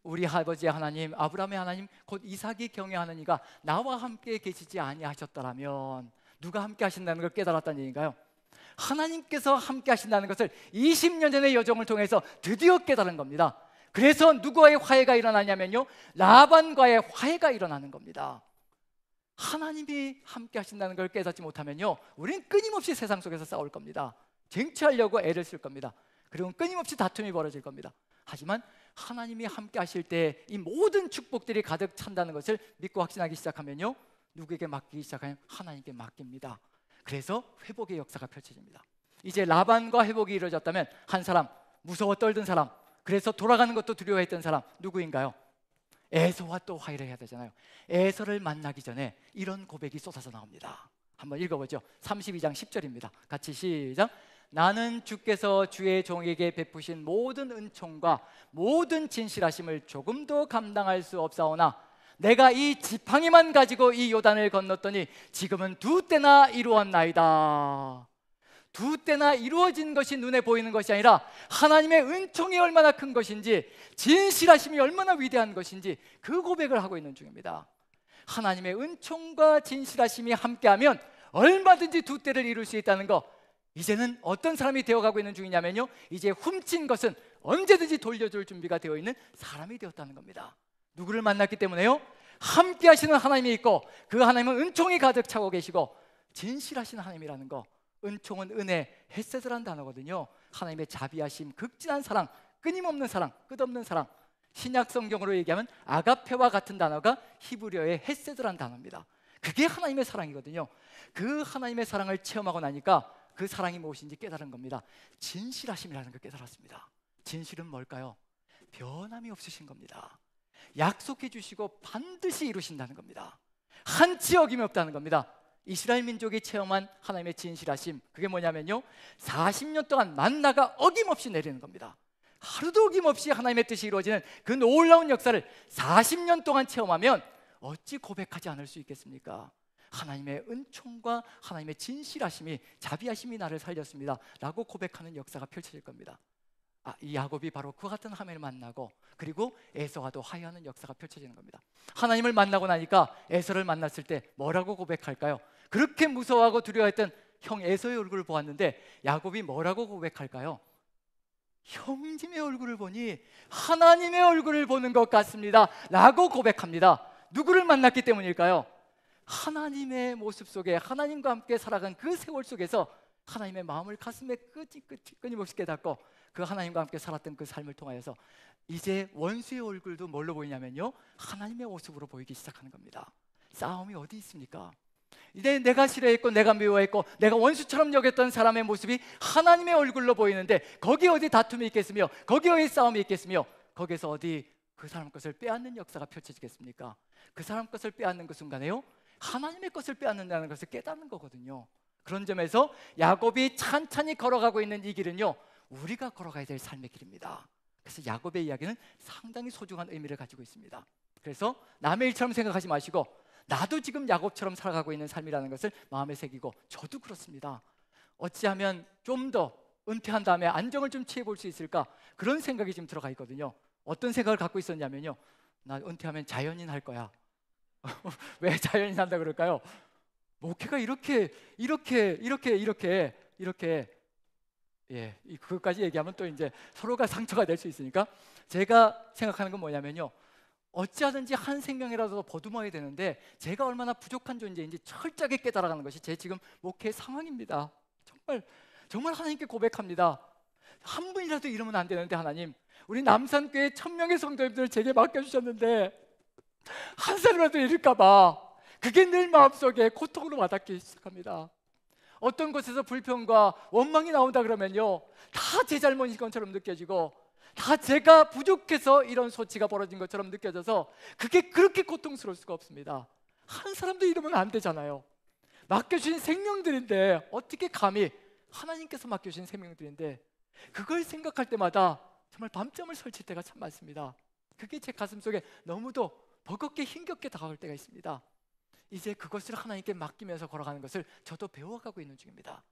우리 아버지의 하나님 아브라함의 하나님 곧 이삭이 경외하는 이가 나와 함께 계시지 아니하셨더라면, 누가 함께 하신다는 걸 깨달았다는 얘기인가요? 하나님께서 함께 하신다는 것을 20년 전의 여정을 통해서 드디어 깨달은 겁니다. 그래서 누구와의 화해가 일어나냐면요 라반과의 화해가 일어나는 겁니다. 하나님이 함께 하신다는 걸 깨닫지 못하면요 우리는 끊임없이 세상 속에서 싸울 겁니다. 쟁취하려고 애를 쓸 겁니다. 그리고 끊임없이 다툼이 벌어질 겁니다. 하지만 하나님이 함께 하실 때 이 모든 축복들이 가득 찬다는 것을 믿고 확신하기 시작하면요 누구에게 맡기기 시작하면 하나님께 맡깁니다. 그래서 회복의 역사가 펼쳐집니다. 이제 라반과 회복이 이루어졌다면 한 사람, 무서워 떨던 사람, 그래서 돌아가는 것도 두려워했던 사람 누구인가요? 에서와 또 화해를 해야 되잖아요. 에서를 만나기 전에 이런 고백이 쏟아져 나옵니다. 한번 읽어보죠. 32장 10절입니다. 같이 시작. 나는 주께서 주의 종에게 베푸신 모든 은총과 모든 진실하심을 조금도 감당할 수 없사오나 내가 이 지팡이만 가지고 이 요단을 건넜더니 지금은 두 때나 이루었나이다. 두 때나 이루어진 것이 눈에 보이는 것이 아니라 하나님의 은총이 얼마나 큰 것인지, 진실하심이 얼마나 위대한 것인지 그 고백을 하고 있는 중입니다. 하나님의 은총과 진실하심이 함께하면 얼마든지 두 때를 이룰 수 있다는 거, 이제는 어떤 사람이 되어가고 있는 중이냐면요 이제 훔친 것은 언제든지 돌려줄 준비가 되어 있는 사람이 되었다는 겁니다. 누구를 만났기 때문에요? 함께 하시는 하나님이 있고 그 하나님은 은총이 가득 차고 계시고 진실하신 하나님이라는 거. 은총은 은혜, 헤세드라는 단어거든요. 하나님의 자비하심, 극진한 사랑, 끊임없는 사랑, 끝없는 사랑. 신약 성경으로 얘기하면 아가페와 같은 단어가 히브리어의 헤세드라는 단어입니다. 그게 하나님의 사랑이거든요. 그 하나님의 사랑을 체험하고 나니까 그 사랑이 무엇인지 깨달은 겁니다. 진실하심이라는 걸 깨달았습니다. 진실은 뭘까요? 변함이 없으신 겁니다. 약속해 주시고 반드시 이루신다는 겁니다. 한치 어김이 없다는 겁니다. 이스라엘 민족이 체험한 하나님의 진실하심, 그게 뭐냐면요 40년 동안 만나가 어김없이 내리는 겁니다. 하루도 어김없이 하나님의 뜻이 이루어지는 그 놀라운 역사를 40년 동안 체험하면 어찌 고백하지 않을 수 있겠습니까? 하나님의 은총과 하나님의 진실하심이, 자비하심이 나를 살렸습니다 라고 고백하는 역사가 펼쳐질 겁니다. 이 야곱이 바로 그와 같은 하나님을 만나고 그리고 에서와도 화해하는 역사가 펼쳐지는 겁니다. 하나님을 만나고 나니까 에서를 만났을 때 뭐라고 고백할까요? 그렇게 무서워하고 두려워했던 형 에서의 얼굴을 보았는데 야곱이 뭐라고 고백할까요? 형님의 얼굴을 보니 하나님의 얼굴을 보는 것 같습니다 라고 고백합니다. 누구를 만났기 때문일까요? 하나님의 모습 속에 하나님과 함께 살아간 그 세월 속에서 하나님의 마음을 가슴에 끊임없이 깨닫고 그 하나님과 함께 살았던 그 삶을 통하여서 이제 원수의 얼굴도 뭘로 보이냐면요, 하나님의 모습으로 보이기 시작하는 겁니다. 싸움이 어디 있습니까? 이제 내가 싫어했고 내가 미워했고 내가 원수처럼 여겼던 사람의 모습이 하나님의 얼굴로 보이는데 거기에 어디 다툼이 있겠으며 거기에 어디 싸움이 있겠으며 거기에서 어디 그 사람 것을 빼앗는 역사가 펼쳐지겠습니까? 그 사람 것을 빼앗는 그 순간에요, 하나님의 것을 빼앗는다는 것을 깨닫는 거거든요. 그런 점에서 야곱이 찬찬히 걸어가고 있는 이 길은요, 우리가 걸어가야 될 삶의 길입니다. 그래서 야곱의 이야기는 상당히 소중한 의미를 가지고 있습니다. 그래서 남의 일처럼 생각하지 마시고 나도 지금 야곱처럼 살아가고 있는 삶이라는 것을 마음에 새기고, 저도 그렇습니다. 어찌하면 좀 더 은퇴한 다음에 안정을 좀 취해볼 수 있을까, 그런 생각이 지금 들어가 있거든요. 어떤 생각을 갖고 있었냐면요, 나 은퇴하면 자연인 할 거야. 왜 자연인 한다 그럴까요? 목회가 이렇게 예, 그것까지 얘기하면 또 이제 서로가 상처가 될 수 있으니까 제가 생각하는 건 뭐냐면요, 어찌하든지 한 생명이라도 보듬어야 되는데 제가 얼마나 부족한 존재인지 철저하게 깨달아가는 것이 제 지금 목회 상황입니다. 정말 하나님께 고백합니다. 한 분이라도 이러면 안 되는데, 하나님, 우리 남산교회 1000명의 성도님들을 제게 맡겨주셨는데 한 사람이라도 잃을까 봐 그게 늘 마음속에 고통으로 와닿기 시작합니다. 어떤 곳에서 불평과 원망이 나온다 그러면요, 다 제 잘못인 것처럼 느껴지고 다 제가 부족해서 이런 소치가 벌어진 것처럼 느껴져서 그게 그렇게 고통스러울 수가 없습니다. 한 사람도 이러면 안 되잖아요. 맡겨주신 생명들인데, 어떻게 감히, 하나님께서 맡겨주신 생명들인데 그걸 생각할 때마다 정말 밤잠을 설칠 때가 참 많습니다. 그게 제 가슴속에 너무도 버겁게 힘겹게 다가올 때가 있습니다. 이제 그것을 하나님께 맡기면서 걸어가는 것을 저도 배워가고 있는 중입니다.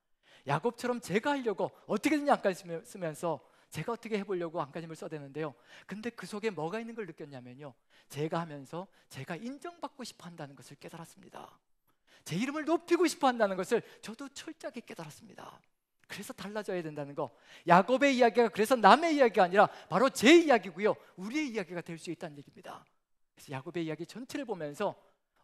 야곱처럼 제가 하려고 어떻게든지 안간힘을 쓰면서 제가 어떻게 해보려고 안간힘을 써대는데요, 근데 그 속에 뭐가 있는 걸 느꼈냐면요, 제가 하면서 제가 인정받고 싶어 한다는 것을 깨달았습니다. 제 이름을 높이고 싶어 한다는 것을 저도 철저하게 깨달았습니다. 그래서 달라져야 된다는 거, 야곱의 이야기가 그래서 남의 이야기가 아니라 바로 제 이야기고요, 우리의 이야기가 될 수 있다는 얘기입니다. 그래서 야곱의 이야기 전체를 보면서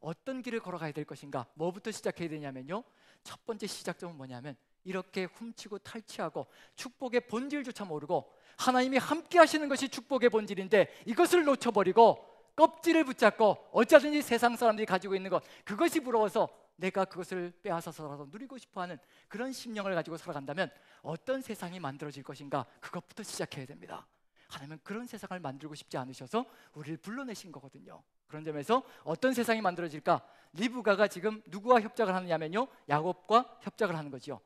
어떤 길을 걸어가야 될 것인가, 뭐부터 시작해야 되냐면요, 첫 번째 시작점은 뭐냐면 이렇게 훔치고 탈취하고 축복의 본질조차 모르고 하나님이 함께 하시는 것이 축복의 본질인데 이것을 놓쳐버리고 껍질을 붙잡고 어쩌든지 세상 사람들이 가지고 있는 것, 그것이 부러워서 내가 그것을 빼앗아서라도 누리고 싶어하는 그런 심령을 가지고 살아간다면 어떤 세상이 만들어질 것인가, 그것부터 시작해야 됩니다. 하나님은 그런 세상을 만들고 싶지 않으셔서 우리를 불러내신 거거든요. 그런 점에서 어떤 세상이 만들어질까? 리브가가 지금 누구와 협작을 하느냐면요, 야곱과 협작을 하는 거죠.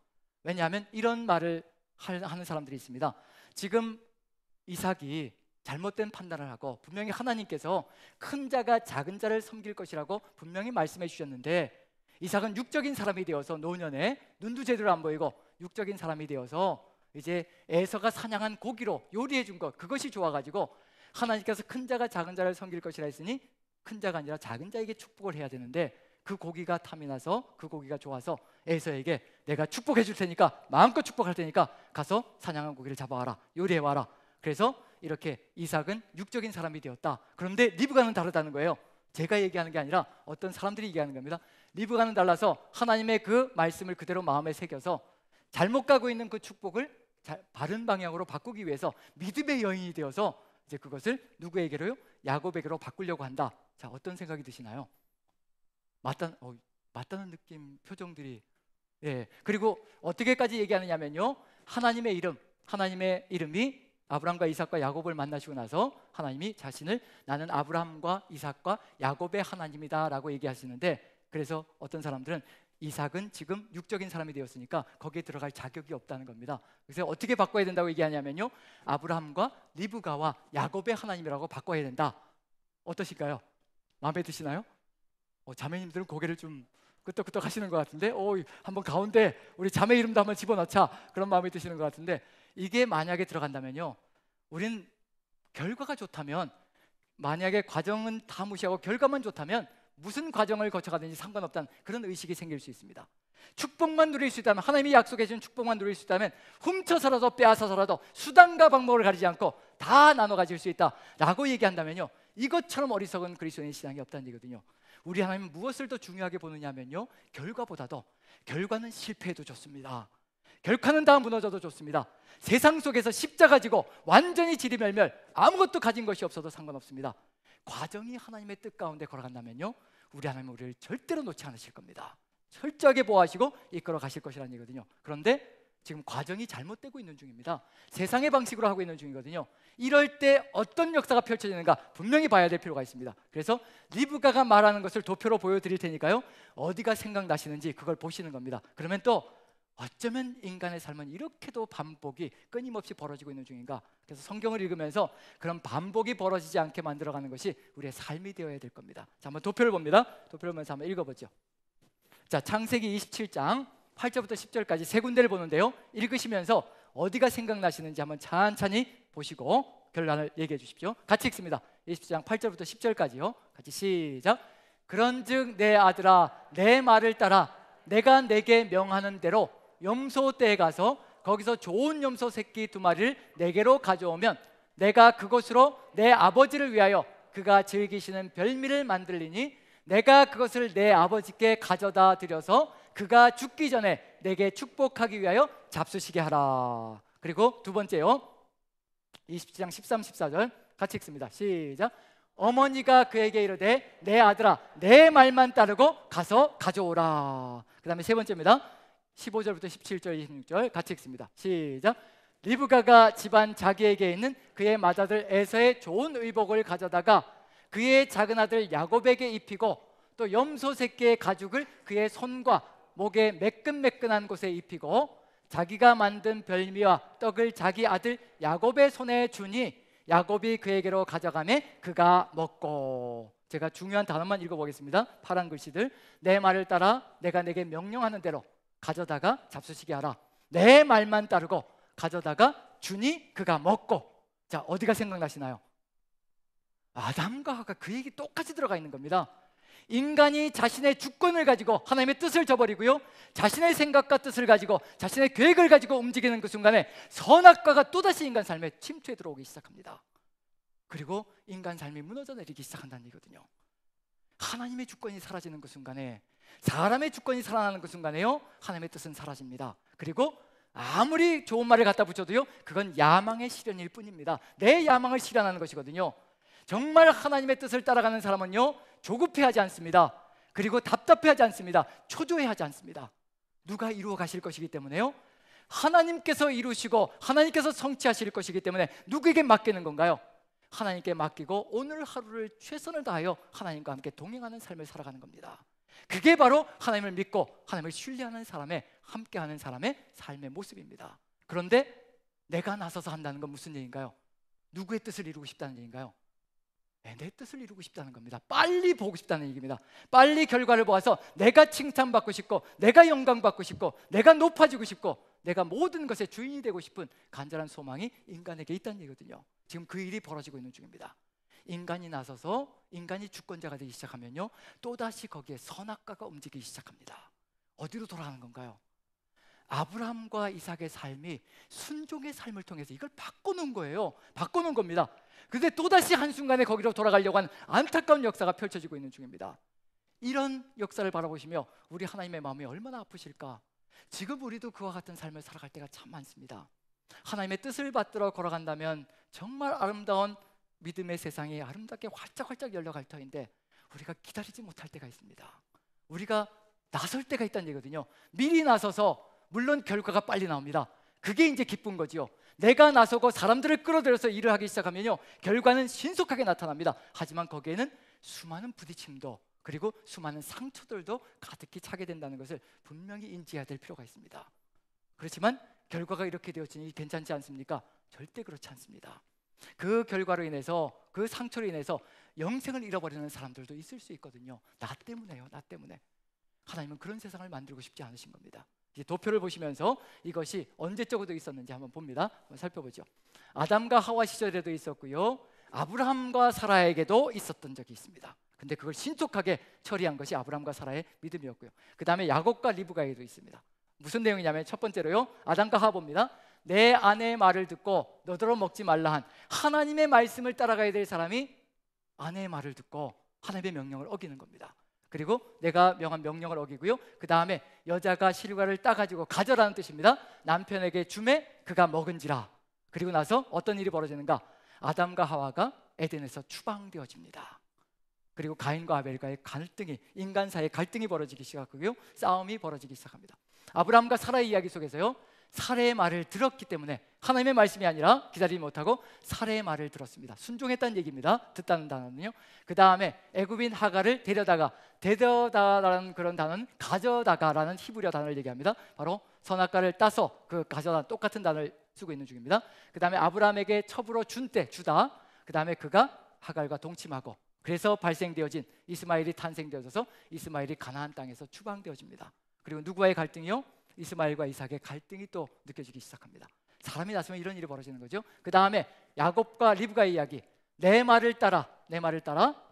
왜냐하면 이런 말을 하는 사람들이 있습니다. 지금 이삭이 잘못된 판단을 하고 분명히 하나님께서 큰 자가 작은 자를 섬길 것이라고 분명히 말씀해 주셨는데, 이삭은 육적인 사람이 되어서 노년에 눈도 제대로 안 보이고 육적인 사람이 되어서 이제 에서가 사냥한 고기로 요리해 준 것, 그것이 좋아가지고 하나님께서 큰 자가 작은 자를 섬길 것이라 했으니 큰 자가 아니라 작은 자에게 축복을 해야 되는데, 그 고기가 탐이 나서 그 고기가 좋아서 에서에게 내가 축복해 줄 테니까, 마음껏 축복할 테니까 가서 사냥한 고기를 잡아와라, 요리해 와라. 그래서 이렇게 이삭은 육적인 사람이 되었다. 그런데 리브가는 다르다는 거예요. 제가 얘기하는 게 아니라 어떤 사람들이 얘기하는 겁니다. 리브가는 달라서 하나님의 그 말씀을 그대로 마음에 새겨서 잘못 가고 있는 그 축복을 바른 방향으로 바꾸기 위해서 믿음의 여인이 되어서 이제 그것을 누구에게로요? 야곱에게로 바꾸려고 한다. 자, 어떤 생각이 드시나요? 맞다는 느낌, 표정들이. 예. 그리고 어떻게까지 얘기하느냐면요, 하나님의 이름이 아브람과 이삭과 야곱을 만나시고 나서 하나님이 자신을 나는 아브람과 이삭과 야곱의 하나님이다 라고 얘기하시는데, 그래서 어떤 사람들은 이삭은 지금 육적인 사람이 되었으니까 거기에 들어갈 자격이 없다는 겁니다. 그래서 어떻게 바꿔야 된다고 얘기하냐면요, 아브라함과 리브가와 야곱의 하나님이라고 바꿔야 된다. 어떠실까요? 마음에 드시나요? 자매님들은 고개를 좀 끄덕끄덕 하시는 것 같은데, 한번 가운데 우리 자매 이름도 한번 집어넣자, 그런 마음이 드시는 것 같은데, 이게 만약에 들어간다면요, 우린 결과가 좋다면, 만약에 과정은 다 무시하고 결과만 좋다면 무슨 과정을 거쳐가든지 상관없다는 그런 의식이 생길 수 있습니다. 축복만 누릴 수 있다면, 하나님이 약속해 주신 축복만 누릴 수 있다면 훔쳐서라도 빼앗아서라도 수단과 방법을 가리지 않고 다 나눠 가질 수 있다라고 얘기한다면요, 이것처럼 어리석은 그리스도인의 신앙이 없다는 얘기거든요. 우리 하나님은 무엇을 더 중요하게 보느냐 하면요, 결과보다도, 결과는 실패해도 좋습니다. 결과는 다 무너져도 좋습니다. 세상 속에서 십자가 지고 완전히 지리멸멸 아무것도 가진 것이 없어도 상관없습니다. 과정이 하나님의 뜻 가운데 걸어간다면요, 우리 하나님은 우리를 절대로 놓지 않으실 겁니다. 철저하게 보호하시고 이끌어 가실 것이라는 얘기거든요. 그런데 지금 과정이 잘못되고 있는 중입니다. 세상의 방식으로 하고 있는 중이거든요. 이럴 때 어떤 역사가 펼쳐지는가 분명히 봐야 될 필요가 있습니다. 그래서 리브가가 말하는 것을 도표로 보여드릴 테니까요, 어디가 생각나시는지 그걸 보시는 겁니다. 그러면 또 어쩌면 인간의 삶은 이렇게도 반복이 끊임없이 벌어지고 있는 중인가. 그래서 성경을 읽으면서 그런 반복이 벌어지지 않게 만들어가는 것이 우리의 삶이 되어야 될 겁니다. 자, 한번 도표를 봅니다. 도표를 보면서 한번 읽어보죠. 자, 창세기 27장 8절부터 10절까지 세 군데를 보는데요, 읽으시면서 어디가 생각나시는지 한번 찬찬히 보시고 결론을 얘기해 주십시오. 같이 읽습니다. 27장 8절부터 10절까지요. 같이 시작. 그런즉 내 아들아, 내 말을 따라 내가 내게 명하는 대로 염소떼에 가서 거기서 좋은 염소 새끼 2마리를 내게로 가져오면 내가 그것으로 내 아버지를 위하여 그가 즐기시는 별미를 만들리니 내가 그것을 내 아버지께 가져다 드려서 그가 죽기 전에 내게 축복하기 위하여 잡수시게 하라. 그리고 두 번째요, 27장 13, 14절 같이 읽습니다. 시작. 어머니가 그에게 이르되 내 아들아, 내 말만 따르고 가서 가져오라. 그 다음에 세 번째입니다. 15절부터 17절, 26절 같이 읽습니다. 시작. 리브가가 집안 자기에게 있는 그의 맏아들 에서의 좋은 의복을 가져다가 그의 작은 아들 야곱에게 입히고 또 염소 새끼의 가죽을 그의 손과 목에 매끈매끈한 곳에 입히고 자기가 만든 별미와 떡을 자기 아들 야곱의 손에 주니 야곱이 그에게로 가져가매 그가 먹고. 제가 중요한 단어만 읽어보겠습니다. 파란 글씨들. 내 말을 따라 내가 내게 명령하는 대로 가져다가 잡수시게 하라. 내 말만 따르고 가져다가 주니 그가 먹고. 자, 어디가 생각나시나요? 아담과 하가 그 얘기 똑같이 들어가 있는 겁니다. 인간이 자신의 주권을 가지고 하나님의 뜻을 저버리고요, 자신의 생각과 뜻을 가지고 자신의 계획을 가지고 움직이는 그 순간에 선악과가 또다시 인간 삶에 침투해 들어오기 시작합니다. 그리고 인간 삶이 무너져 내리기 시작한다는 얘기거든요. 하나님의 주권이 사라지는 그 순간에, 사람의 주권이 살아나는 그 순간에요, 하나님의 뜻은 사라집니다. 그리고 아무리 좋은 말을 갖다 붙여도요, 그건 야망의 실현일 뿐입니다. 내 야망을 실현하는 것이거든요. 정말 하나님의 뜻을 따라가는 사람은요, 조급해하지 않습니다. 그리고 답답해하지 않습니다. 초조해하지 않습니다. 누가 이루어 가실 것이기 때문에요, 하나님께서 이루시고 하나님께서 성취하실 것이기 때문에 누구에게 맡기는 건가요? 하나님께 맡기고 오늘 하루를 최선을 다하여 하나님과 함께 동행하는 삶을 살아가는 겁니다. 그게 바로 하나님을 믿고 하나님을 신뢰하는 사람의, 함께하는 사람의 삶의 모습입니다. 그런데 내가 나서서 한다는 건 무슨 얘기인가요? 누구의 뜻을 이루고 싶다는 얘기인가요? 내 뜻을 이루고 싶다는 겁니다. 빨리 보고 싶다는 얘기입니다. 빨리 결과를 보아서 내가 칭찬받고 싶고, 내가 영광받고 싶고, 내가 높아지고 싶고, 내가 모든 것의 주인이 되고 싶은 간절한 소망이 인간에게 있다는 얘기거든요. 지금 그 일이 벌어지고 있는 중입니다. 인간이 나서서 인간이 주권자가 되기 시작하면요, 또다시 거기에 선악과가 움직이기 시작합니다. 어디로 돌아가는 건가요? 아브라함과 이삭의 삶이 순종의 삶을 통해서 이걸 바꿔놓은 거예요. 바꿔놓은 겁니다. 그런데 또다시 한순간에 거기로 돌아가려고 하는 안타까운 역사가 펼쳐지고 있는 중입니다. 이런 역사를 바라보시며 우리 하나님의 마음이 얼마나 아프실까. 지금 우리도 그와 같은 삶을 살아갈 때가 참 많습니다. 하나님의 뜻을 받들어 걸어간다면 정말 아름다운 믿음의 세상이 아름답게 활짝활짝 열려갈 터인데 우리가 기다리지 못할 때가 있습니다. 우리가 나설 때가 있다는 얘기거든요. 미리 나서서, 물론 결과가 빨리 나옵니다. 그게 이제 기쁜 거지요. 내가 나서고 사람들을 끌어들여서 일을 하기 시작하면요, 결과는 신속하게 나타납니다. 하지만 거기에는 수많은 부딪힘도, 그리고 수많은 상처들도 가득히 차게 된다는 것을 분명히 인지해야 될 필요가 있습니다. 그렇지만 결과가 이렇게 되었으니 괜찮지 않습니까? 절대 그렇지 않습니다. 그 결과로 인해서, 그 상처로 인해서 영생을 잃어버리는 사람들도 있을 수 있거든요. 나 때문에요, 나 때문에. 하나님은 그런 세상을 만들고 싶지 않으신 겁니다. 이제 도표를 보시면서 이것이 언제적으로 있었는지 한번 봅니다. 한번 살펴보죠. 아담과 하와 시절에도 있었고요, 아브라함과 사라에게도 있었던 적이 있습니다. 근데 그걸 신속하게 처리한 것이 아브라함과 사라의 믿음이었고요. 그 다음에 야곱과 리브가에도 있습니다. 무슨 내용이냐면 첫 번째로요, 아담과 하와입니다. 내 아내의 말을 듣고 너더러 먹지 말라 한 하나님의 말씀을 따라가야 될 사람이 아내의 말을 듣고 하나님의 명령을 어기는 겁니다. 그리고 내가 명한 명령을 어기고요, 그 다음에 여자가 실과를 따가지고 가져라는 뜻입니다. 남편에게 주매 그가 먹은지라. 그리고 나서 어떤 일이 벌어지는가? 아담과 하와가 에덴에서 추방되어집니다. 그리고 가인과 아벨과의 갈등이, 인간 사이의 갈등이 벌어지기 시작하고요, 싸움이 벌어지기 시작합니다. 아브라함과 사라의 이야기 속에서요, 사라의 말을 들었기 때문에, 하나님의 말씀이 아니라 기다리지 못하고 사라의 말을 들었습니다. 순종했다는 얘기입니다. 듣다는 단어는요. 그 다음에 애굽인 하갈을 데려다라는 그런 단어는 가져다가라는 히브리어 단어를 얘기합니다. 바로 선악과를 따서 그 가져다, 똑같은 단어를 쓰고 있는 중입니다. 그 다음에 아브라함에게 첩으로 주다. 그 다음에 그가 하갈과 동침하고, 그래서 발생되어진 이스마엘이 탄생되어져서 이스마엘이 가나안 땅에서 추방되어집니다. 그리고 누구와의 갈등이요? 이스마엘과 이삭의 갈등이 또 느껴지기 시작합니다. 사람이 나서면 이런 일이 벌어지는 거죠. 그 다음에 야곱과 리브가의 이야기, 내 말을 따라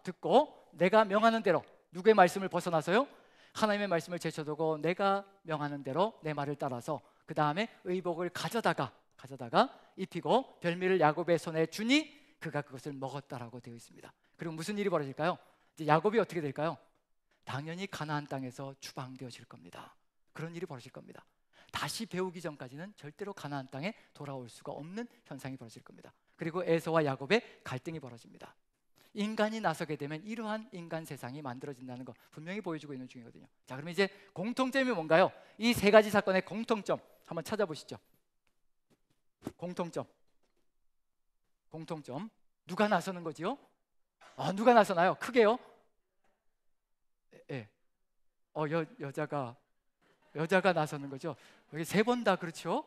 듣고 내가 명하는 대로, 누구의 말씀을 벗어나서요? 하나님의 말씀을 제쳐두고 내가 명하는 대로 내 말을 따라서 그 다음에 의복을 가져다가 입히고 별미를 야곱의 손에 주니 그가 그것을 먹었다라고 되어 있습니다. 그리고 무슨 일이 벌어질까요? 이제 야곱이 어떻게 될까요? 당연히 가나안 땅에서 추방되어질 겁니다. 그런 일이 벌어질 겁니다. 다시 배우기 전까지는 절대로 가나안 땅에 돌아올 수가 없는 현상이 벌어질 겁니다. 그리고 에서와 야곱의 갈등이 벌어집니다. 인간이 나서게 되면 이러한 인간 세상이 만들어진다는 거 분명히 보여주고 있는 중이거든요. 자, 그럼 이제 공통점이 뭔가요? 이 세 가지 사건의 공통점 한번 찾아보시죠. 공통점 누가 나서는 거지요? 누가 나서나요? 크게요? 예. 여자가 나서는 거죠. 여기 세 번 다 그렇죠?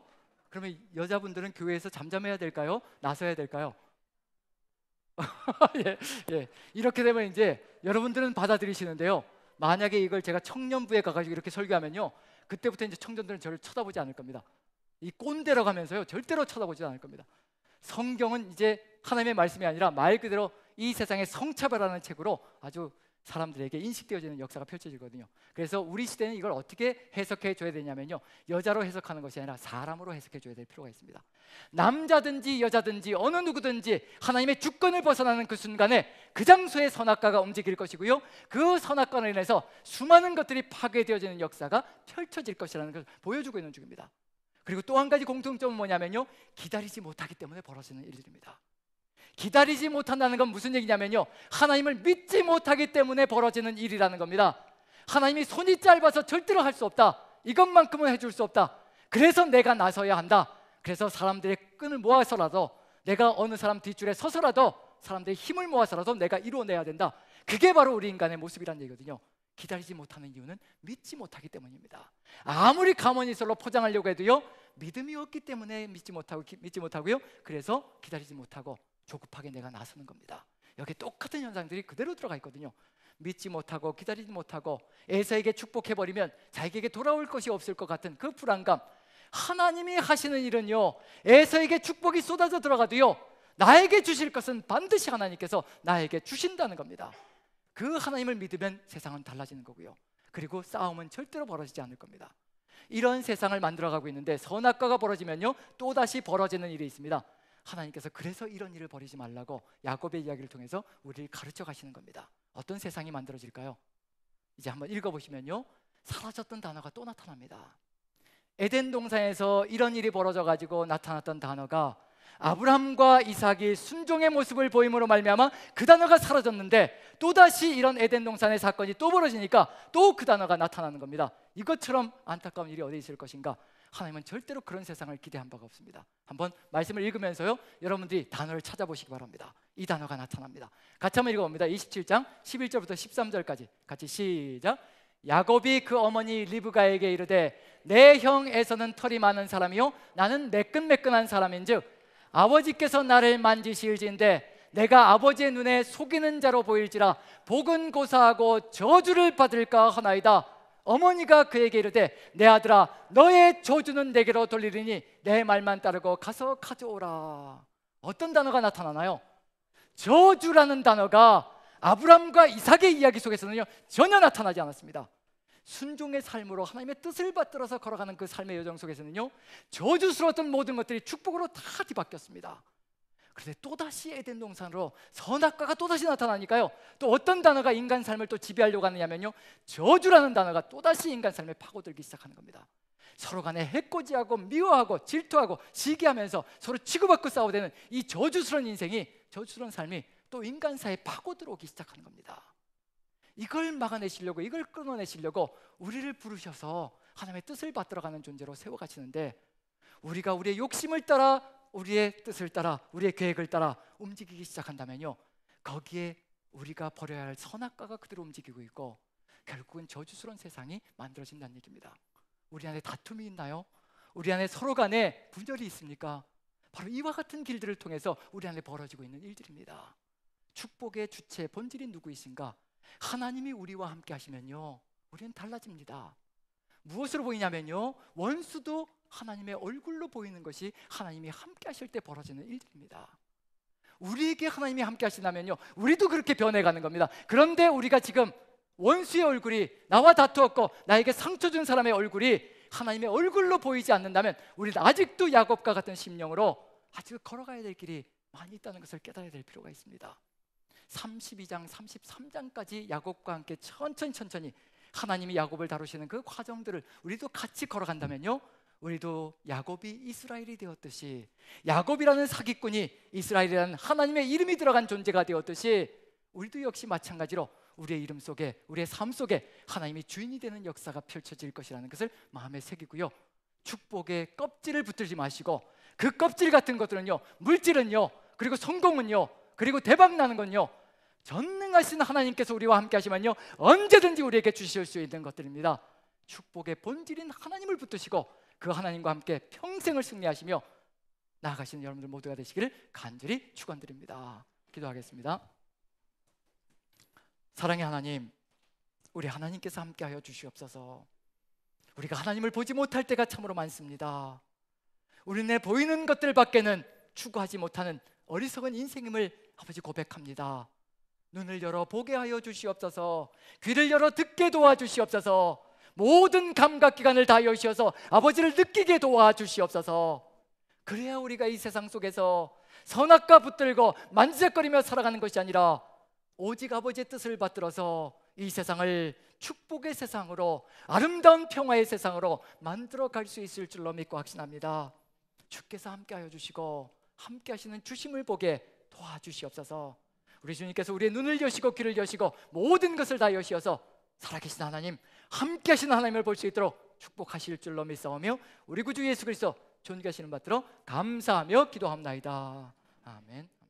그러면 여자분들은 교회에서 잠잠해야 될까요? 나서야 될까요? 예. 이렇게 되면 이제 여러분들은 받아들이시는데요, 만약에 이걸 제가 청년부에 가가지고 이렇게 설교하면요, 그때부터 이제 청년들은 저를 쳐다보지 않을 겁니다. 이 꼰대라고 하면서요, 절대로 쳐다보지 않을 겁니다. 성경은 이제 하나님의 말씀이 아니라 말 그대로 이 세상의 성차별하는 책으로 아주 사람들에게 인식되어지는 역사가 펼쳐지거든요. 그래서 우리 시대는 이걸 어떻게 해석해 줘야 되냐면요, 여자로 해석하는 것이 아니라 사람으로 해석해 줘야 될 필요가 있습니다. 남자든지 여자든지 어느 누구든지 하나님의 주권을 벗어나는 그 순간에 그 장소에 선악과가 움직일 것이고요, 그 선악과로 인해서 수많은 것들이 파괴되어지는 역사가 펼쳐질 것이라는 것을 보여주고 있는 중입니다. 그리고 또 한 가지 공통점은 뭐냐면요, 기다리지 못하기 때문에 벌어지는 일들입니다. 기다리지 못한다는 건 무슨 얘기냐면요, 하나님을 믿지 못하기 때문에 벌어지는 일이라는 겁니다. 하나님이 손이 짧아서 절대로 할 수 없다, 이것만큼은 해줄 수 없다, 그래서 내가 나서야 한다, 그래서 사람들의 끈을 모아서라도, 내가 어느 사람 뒷줄에 서서라도, 사람들의 힘을 모아서라도 내가 이루어내야 된다. 그게 바로 우리 인간의 모습이란 얘기거든요. 기다리지 못하는 이유는 믿지 못하기 때문입니다. 아무리 가머니설로 포장하려고 해도요, 믿음이 없기 때문에 믿지 못하고요, 그래서 기다리지 못하고 조급하게 내가 나서는 겁니다. 여기 똑같은 현상들이 그대로 들어가 있거든요. 믿지 못하고 기다리지 못하고 에서에게 축복해버리면 자기에게 돌아올 것이 없을 것 같은 그 불안감. 하나님이 하시는 일은요, 에서에게 축복이 쏟아져 들어가도요, 나에게 주실 것은 반드시 하나님께서 나에게 주신다는 겁니다. 그 하나님을 믿으면 세상은 달라지는 거고요, 그리고 싸움은 절대로 벌어지지 않을 겁니다. 이런 세상을 만들어가고 있는데 선악과가 벌어지면요, 또다시 벌어지는 일이 있습니다. 하나님께서 그래서 이런 일을 벌이지 말라고 야곱의 이야기를 통해서 우리를 가르쳐 가시는 겁니다. 어떤 세상이 만들어질까요? 이제 한번 읽어보시면요, 사라졌던 단어가 또 나타납니다. 에덴 동산에서 이런 일이 벌어져 가지고 나타났던 단어가 아브라함과 이삭이 순종의 모습을 보임으로 말미암아 그 단어가 사라졌는데, 또다시 이런 에덴 동산의 사건이 또 벌어지니까 또 그 단어가 나타나는 겁니다. 이것처럼 안타까운 일이 어디 있을 것인가? 하나님은 절대로 그런 세상을 기대한 바가 없습니다. 한번 말씀을 읽으면서요, 여러분들이 단어를 찾아보시기 바랍니다. 이 단어가 나타납니다. 같이 한번 읽어봅니다. 27장 11절부터 13절까지 같이 시작. 야곱이 그 어머니 리브가에게 이르되 내 형 에서는 털이 많은 사람이요 나는 매끈매끈한 사람인즉 아버지께서 나를 만지시일진데 내가 아버지의 눈에 속이는 자로 보일지라 복은 고사하고 저주를 받을까 하나이다. 어머니가 그에게 이르되 내 아들아 너의 저주는 내게로 돌리리니 내 말만 따르고 가서 가져오라. 어떤 단어가 나타나나요? 저주라는 단어가 아브람과 이삭의 이야기 속에서는요 전혀 나타나지 않았습니다. 순종의 삶으로 하나님의 뜻을 받들어서 걸어가는 그 삶의 여정 속에서는요 저주스러웠던 모든 것들이 축복으로 다 뒤바뀌었습니다. 그런데 또다시 에덴 동산으로 선악과가 또다시 나타나니까요 또 어떤 단어가 인간 삶을 또 지배하려고 하느냐면요 저주라는 단어가 또다시 인간 삶에 파고들기 시작하는 겁니다. 서로 간에 해코지하고 미워하고 질투하고 시기하면서 서로 치고받고 싸우되는 이 저주스러운 인생이, 저주스러운 삶이 또 인간 사회에 파고들어오기 시작하는 겁니다. 이걸 막아내시려고, 이걸 끊어내시려고 우리를 부르셔서 하나님의 뜻을 받들어가는 존재로 세워가시는데, 우리가 우리의 욕심을 따라, 우리의 뜻을 따라, 우리의 계획을 따라 움직이기 시작한다면요 거기에 우리가 버려야 할 선악과가 그대로 움직이고 있고 결국은 저주스러운 세상이 만들어진다는 얘기입니다. 우리 안에 다툼이 있나요? 우리 안에 서로 간에 분열이 있습니까? 바로 이와 같은 길들을 통해서 우리 안에 벌어지고 있는 일들입니다. 축복의 주체, 본질이 누구이신가? 하나님이 우리와 함께 하시면요 우리는 달라집니다. 무엇으로 보이냐면요 원수도 하나님의 얼굴로 보이는 것이 하나님이 함께 하실 때 벌어지는 일들입니다. 우리에게 하나님이 함께 하신다면요 우리도 그렇게 변해가는 겁니다. 그런데 우리가 지금 원수의 얼굴이, 나와 다투었고 나에게 상처 준 사람의 얼굴이 하나님의 얼굴로 보이지 않는다면 우리는 아직도 야곱과 같은 심령으로 아직 걸어가야 될 길이 많이 있다는 것을 깨달아야 될 필요가 있습니다. 32장, 33장까지 야곱과 함께 천천히 하나님이 야곱을 다루시는 그 과정들을 우리도 같이 걸어간다면요 우리도 야곱이 이스라엘이 되었듯이, 야곱이라는 사기꾼이 이스라엘이라는 하나님의 이름이 들어간 존재가 되었듯이 우리도 역시 마찬가지로 우리의 이름 속에, 우리의 삶 속에 하나님이 주인이 되는 역사가 펼쳐질 것이라는 것을 마음에 새기고요 축복의 껍질을 붙들지 마시고 그 껍질 같은 것들은요 물질은요 그리고 성공은요 그리고 대박 나는 건요 전능하신 하나님께서 우리와 함께 하시면요 언제든지 우리에게 주실 수 있는 것들입니다. 축복의 본질인 하나님을 붙드시고 그 하나님과 함께 평생을 승리하시며 나아가시는 여러분들 모두가 되시기를 간절히 축원드립니다. 기도하겠습니다. 사랑의 하나님, 우리 하나님께서 함께하여 주시옵소서. 우리가 하나님을 보지 못할 때가 참으로 많습니다. 우리네 보이는 것들 밖에는 추구하지 못하는 어리석은 인생임을 아버지 고백합니다. 눈을 열어 보게 하여 주시옵소서. 귀를 열어 듣게 도와주시옵소서. 모든 감각기관을 다 여시어서 아버지를 느끼게 도와주시옵소서. 그래야 우리가 이 세상 속에서 선악과 붙들고 만지작거리며 살아가는 것이 아니라 오직 아버지의 뜻을 받들어서 이 세상을 축복의 세상으로, 아름다운 평화의 세상으로 만들어 갈 수 있을 줄로 믿고 확신합니다. 주께서 함께하여 주시고 함께 하시는 주심을 보게 도와주시옵소서. 우리 주님께서 우리의 눈을 여시고 귀를 여시고 모든 것을 다 여시어서 살아계신 하나님, 함께 하시는 하나님을 볼 수 있도록 축복하실 줄로 믿사오며 우리 구주 예수 그리스도 존귀하시는 받들어 감사하며 기도합나이다. 아멘.